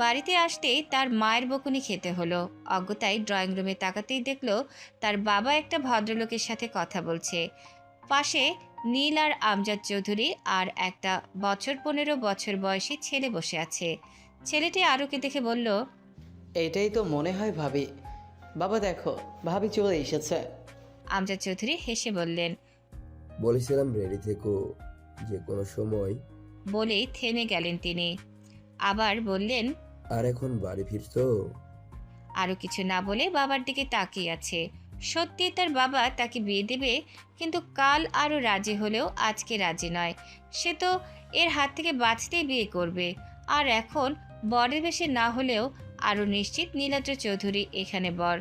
বাড়িতে আসতেই তার মায়ের বকুনি খেতে হলো। অজ্ঞতায় ড্রয়িং রুমে তাকাতেই দেখলো তার বাবা একটা ভদ্রলোকের সাথে কথা বলছে। পাশে নীল আর আমজাদ চৌধুরী আর একটা 15 বছর বয়সী ছেলে বসে আছে। ছেলেটি আরুকে দেখে বলল, এটাই তো মনে হয় ভাবি। বাবা দেখো, ভাবি চলে এসেছে। আমজাদ চৌধুরী হেসে বললেন, বলেছিলাম রেডি থেকো, যে কোনো সময়। বলেই থেমে গেলেন তিনি। আবার বললেন, আর এখন বাড়ি ফিরছো? আরও কিছু না বলে বাবার দিকে তাকিয়ে আছে। সত্যি তার বাবা তাকে বিয়ে দেবে, কিন্তু কাল আরও রাজি হলেও আজকে রাজি নয়। সে তো এর হাত থেকে বাঁচতেই বিয়ে করবে। আর এখন বরের বেশে না হলেও আরও নিশ্চিত নীলাদ্র চৌধুরী এখানে বর।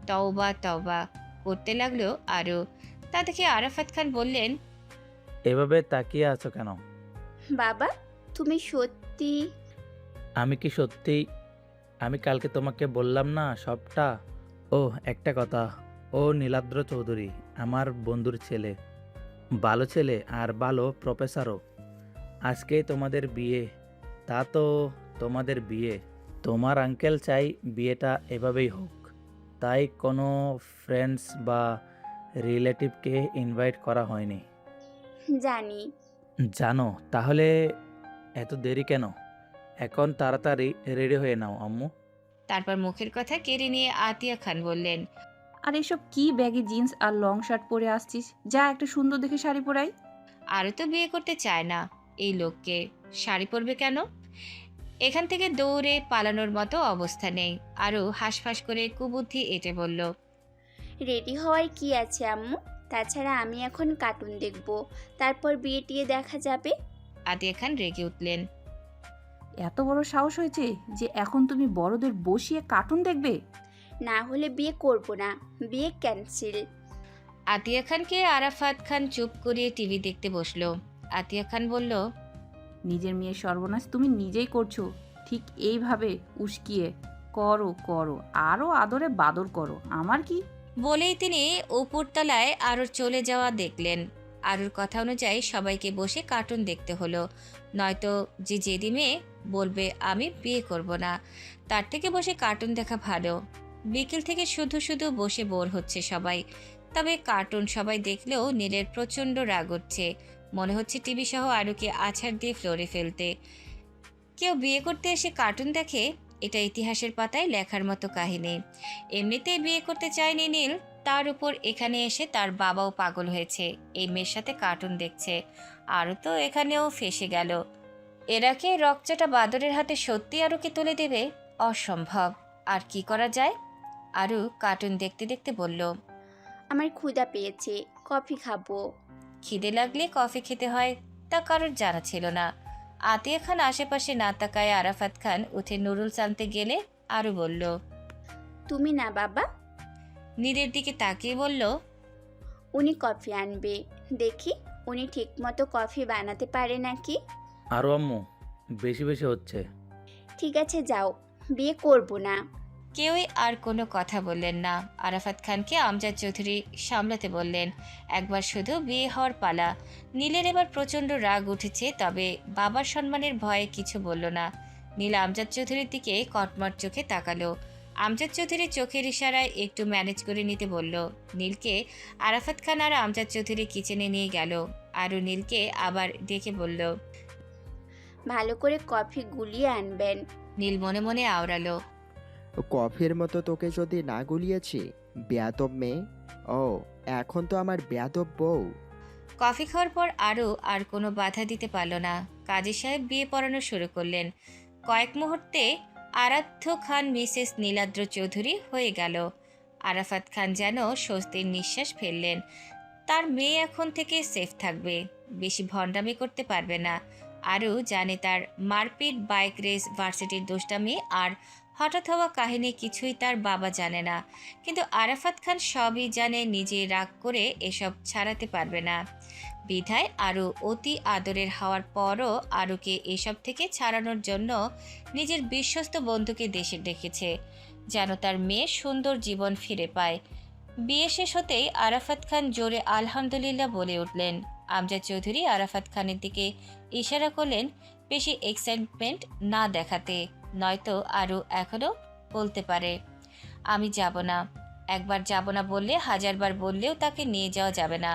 তওবা তওবা করতে লাগলো আরও। তা দেখে আরাফাত খান বললেন, এভাবে তাকিয়ে আছো কেন? বাবা তুমি সত্যি? আমি কি সত্যি? আমি কালকে তোমাকে বললাম না সবটা? ও একটা কথা, ও নীলাদ্র চৌধুরী আমার বন্ধুর ছেলে, ভালো ছেলে আর ভালো প্রফেসরও। আজকে তোমাদের বিয়ে। তা তো তোমাদের বিয়ে, তোমার আঙ্কেল চাই বিয়েটা এভাবেই হোক। তাই কোনো ফ্রেন্ডস বা রিলেটিভকে ইনভাইট করা হয়নি। জানি। জানো? তাহলে এত দেরি কেন? এখন তাড়াতাড়ি রেডি হয়ে নাও আম্মু। তারপর মুখের কথা কেড়ে নিয়ে আতিয়া খান বললেন, আর এসব কি ব্যাগি জিন্স আর লং শার্ট পরে আসছিস? যা একটা সুন্দর দেখে শাড়ি পরাই। আরও তো বিয়ে করতে চায় না এই লোককে, শাড়ি পরবে কেন? এখান থেকে দৌড়ে পালানোর মতো অবস্থা নেই। আরও হাঁসফাঁস করে কুবুদ্ধি এঁটে বলল, রেডি হওয়ার কি আছে আম্মু? তাছাড়া আমি এখন কার্টুন দেখব, তারপর বিয়ে টিয়ে দেখা যাবে। আতিয়া খান রেগে উঠলেন, এত বড় সাহস হয়েছে যে এখন তুমি বড়দের বসিয়ে কার্টুন দেখবে? না হলে বিয়ে করব না, বিয়ে ক্যান্সেল। আতিয়া খানকে আরাফাত খান চুপ করিয়ে টিভি দেখতে বসলো। আতিয়া খান বলল, নিজের মেয়ের সর্বনাশ তুমি নিজেই করছো। ঠিক এইভাবে উস্কিয়ে করো করো, আরও আদরে বাদর করো, আমার কি? বলেই তিনি উপরতলায় আরুর চলে যাওয়া দেখলেন। আরুর কথা অনুযায়ী সবাইকে বসে কার্টুন দেখতে হলো। নয়তো যে জেদি মেয়ে বলবে আমি বিয়ে করব না, তার থেকে বসে কার্টুন দেখা ভালো। বিকেল থেকে শুধু শুধু বসে বোর হচ্ছে সবাই। তবে কার্টুন সবাই দেখলেও নীলের প্রচণ্ড রাগ হচ্ছে। মনে হচ্ছে টিভি সহ আরুকে আছাড় দিয়ে ফ্লোরে ফেলতে। কেউ বিয়ে করতে এসে কার্টুন দেখে, এটা ইতিহাসের পাতায় লেখার মতো কাহিনী। এমনিতেই বিয়ে করতে চায়নি নীল, তার উপর এখানে এসে তার বাবাও পাগল হয়েছে এই মেয়ের সাথে কার্টুন দেখছে। আরও তো এখানেও ফেসে গেল। এরাকে রকচাটা বাদরের হাতে সত্যি আরুকে তুলে দেবে? অসম্ভব। আর কি করা যায়? আরু কার্টুন দেখতে দেখতে বলল, আমার ক্ষুধা পেয়েছে, কফি খাবো। খিদে লাগলে কফি খেতে হয় তা কারোর জানা ছিল না। আতিয়া খান আশেপাশে না তাকায় আরাফাত খান উঠে নুডলস আনতে গেলে আরু বলল, তুমি না বাবা? নীলের দিকে তাকিয়ে বলল, উনি কফি আনবে, দেখি উনি ঠিকমতো কফি বানাতে পারে নাকি? আরও আম্মু, বেশি বেশি হচ্ছে। ঠিক আছে যাও, বিয়ে করব না। কেউই আর কোনো কথা বললেন না। আরাফাত খানকে আমজাদ চৌধুরী সামলাতে বললেন, একবার শুধু বিয়ে হওয়ার পালা। নীলের এবার প্রচণ্ড রাগ উঠেছে, তবে বাবার সম্মানের ভয়ে কিছু বলল না। নীল আমজাদ চৌধুরীর দিকে কটমট চোখে তাকালো। আমজাদ চৌধুরী চোখের ইশারায় একটু ম্যানেজ করে নিতে বলল। নীলকে আরাফাত খান আর আমজাদ চৌধুরী কিচেনে নিয়ে গেল। আরও নীলকে আবার ডেকে বলল, ভালো করে কফি গুলিয়ে আনবেন। নীল মনে মনে আওড়ালো, কফির মতো তোকে যদি না গুলিয়েছি, বেয়াদব মেয়ে। ও, এখন তো আমার বেয়াদব বউ। কফি খাওয়ার পর আরও আর কোনো বাধা দিতে পারল না। কাজী সাহেব বিয়ে পড়ানো শুরু করলেন। কয়েক মুহূর্তে আরাধ্য খান মিসেস নীলাদ্র চৌধুরী হয়ে গেল। আরাফাত খান যেন স্বস্তির নিঃশ্বাস ফেললেন। তার মেয়ে এখন থেকে সেফ থাকবে, বেশি ভণ্ডামি করতে পারবে না। আরও জানে তার মারপিট, বাইক রেস, ভার্সিটির দুষ্টামি আর হঠাৎ হওয়া কাহিনী কিছুই তার বাবা জানে না। কিন্তু আরাফাত খান সবই জানে, নিজে রাগ করে এসব ছাড়াতে পারবে না। বিধায় আরও অতি আদরের হওয়ার পরও আরুকে এসব থেকে ছাড়ানোর জন্য নিজের বিশ্বস্ত বন্ধুকে দেশে ডেকেছে, যেন তার মেয়ে সুন্দর জীবন ফিরে পায়। বিয়ে শেষ হতেই আরাফাত খান জোরে আলহামদুলিল্লাহ বলে উঠলেন। আমজাদ চৌধুরী আরাফাত খানের দিকে ইশারা করলেন বেশি এক্সাইটমেন্ট না দেখাতে, নয়তো আরও এখনও বলতে পারে, আমি যাব না। একবার যাব না বললে হাজারবার বললেও তাকে নিয়ে যাওয়া যাবে না।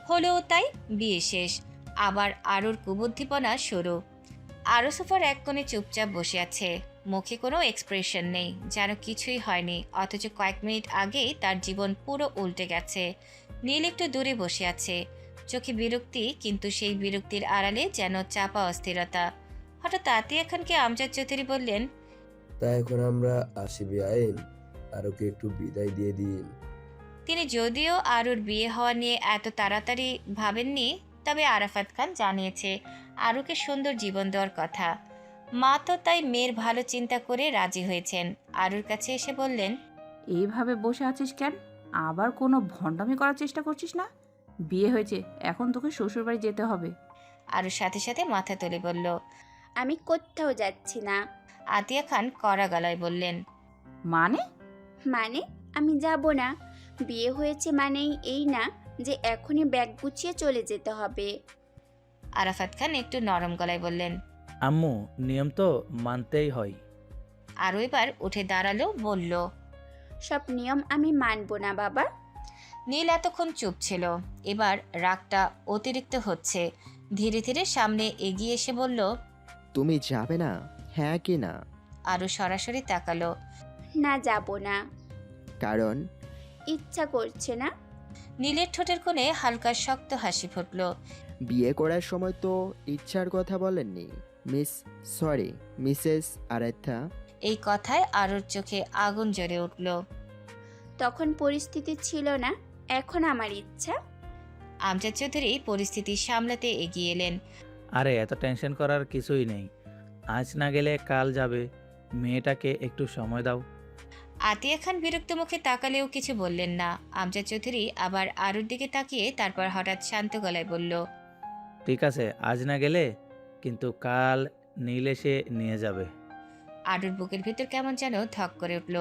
হলেও তাই, বিয়ে শেষ। আবার আরুর কুবুদ্ধিপনা শুরু। আরও সোফার এক কোণে চুপচাপ বসে আছে, মুখে কোনো এক্সপ্রেশন নেই, যেন কিছুই হয়নি। অথচ কয়েক মিনিট আগেই তার জীবন পুরো উল্টে গেছে। নীল একটু দূরে বসে আছে, চোখে বিরক্তি, কিন্তু সেই বিরক্তির আড়ালে যেন চাপা অস্থিরতা। হঠাৎ আতিয়া খানকে আমজাদ চৌধুরী বললেন, তা এখন আমরা আসি বেআইন, আরোকে একটু বিদায় দিয়ে দিন। তিনি যদিও আরুর বিয়ে হওয়া নিয়ে এত তাড়াতাড়ি ভাবেননি, তবে আরাফাত খান জানিয়েছে আরুকে সুন্দর জীবন দেওয়ার কথা। মা তো তাই মেয়ের ভালো চিন্তা করে রাজি হয়েছেন। আরুর কাছে এসে বললেন, এইভাবে বসে আছিস কেন? আবার কোনো ভণ্ডামি করার চেষ্টা করছিস না? বিয়ে হয়েছে, এখন তোকে শ্বশুরবাড়ি যেতে হবে। আরুর সাথে সাথে মাথা তুলে বলল, আমি কোথাও যাচ্ছি না। আতিয়া খান কড়া গলায় বললেন, মানে? মানে আমি যাব না। বিয়ে হয়েছে মানেই এই না যে এখনই ব্যাগ গুছিয়ে চলে যেতে হবে। আরাফাত খান একটু নরম গলায় বললেন, আম্মু, নিয়ম তো মানতেই হয়। আরও এবার উঠে দাঁড়ালো, বলল, সব নিয়ম আমি মানব না বাবা। নীল এতক্ষণ চুপ ছিল, এবার রাগটা অতিরিক্ত হচ্ছে। ধীরে ধীরে সামনে এগিয়ে এসে বলল, তুমি যাবে না, হ্যাঁ কি না? আরও সরাসরি তাকালো। না, যাব না। কারণ? ইচ্ছা করছে না। নীলের ঠোঁটের কোণে হালকা শক্ত হাসি ফুটল। বিয়ে করার সময় তো ইচ্ছার কথা বলেননি মিসেস আরাধ্যা। এই কথায় আরুর চোখে আগুন জ্বলে উঠল। তখন পরিস্থিতি ছিল না, এখন আমার ইচ্ছা। আমজাদ চৌধুরী পরিস্থিতি সামলাতে এগিয়ে এলেন। আরে এত টেনশন করার কিছুই নেই, আজ না গেলে কাল যাবে, মেয়েটাকে একটু সময় দাও। আতিয়া খান বিরক্ত মুখে তাকালেও কিছু বললেন না। আমজাদ চৌধুরী আবার আরুর দিকে তাকিয়ে তারপর হঠাৎ শান্ত গলায় বলল, ঠিক আছে, আজ না গেলে কিন্তু কাল নীল এসে নিয়ে যাবে। আরুর বুকের ভিতর কেমন যেন ধক করে উঠল।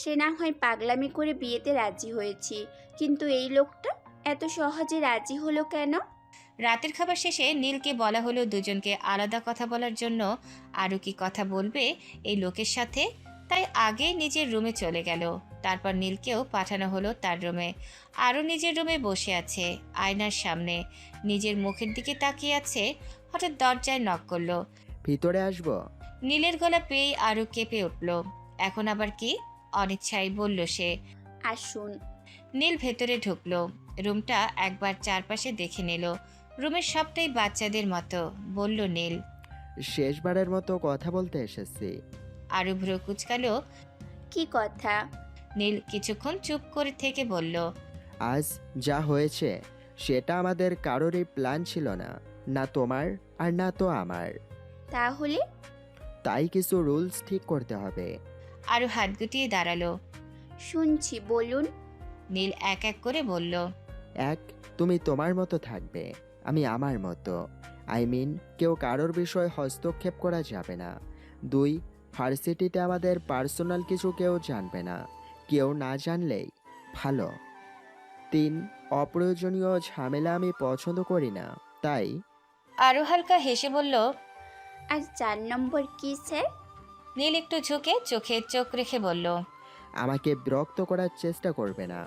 সে না হয় পাগলামি করে বিয়েতে রাজি হয়েছি, কিন্তু এই লোকটা এত সহজে রাজি হলো কেন? রাতের খাবার শেষে নীলকে বলা হলো দুজনকে আলাদা কথা বলার জন্য। আরু কি কথা বলবে এই লোকের সাথে? তাই আগেই নিজের রুমে চলে গেল। তারপর নীলকেও পাঠানো হলো তার রুমে। আরও নিজের রুমে বসে আছে, আয়নার সামনে নিজের মুখের দিকে তাকিয়ে আছে। হঠাৎ দরজায় নক করলো। ভিতরে আসবো? নীলের গলা পেয়ে আরও কেঁপে উঠল। এখন আবার কি? অনিচ্ছায় বলল সে, আসুন। নীল ভেতরে ঢুকলো। রুমটা একবার চারপাশে দেখে নিল। রুমের সবটাই বাচ্চাদের মতো। বলল নীল, শেষবারের মতো কথা বলতে এসেছি। আরু ভ্রু কুচকালো। কি কথা? নীল কিছুক্ষণ চুপ করে থেকে বলল, আজ যা হয়েছে সেটা আমাদের কারোরই প্ল্যান ছিল না, না তোমার আর না তো আমার। তাহলে? তাই কিছু রুলস ঠিক করতে হবে। আরু হাত গুটিয়ে দাঁড়ালো। শুনছি, বলুন। নীল এক এক করে বলল, এক, তুমি তোমার মতো থাকবে, আমি আমার মতো। আই মিন, কেউ কারোর বিষয়ে হস্তক্ষেপ করা যাবে না। 2, ভার্সিটিতে আমাদের পার্সোনাল কিছু কেউ জানবে না, কেউ না জানলেই ভালো। 3, অপ্রয়োজনীয় ঝামেলা আমি পছন্দ করি না, তাই। আরও হালকা হেসে বলল, আর 4 নম্বর কি স্যার? নীল একটু ঝুঁকে চোখে চোখ রেখে বলল, আমাকে বিরক্ত করার চেষ্টা করবে না।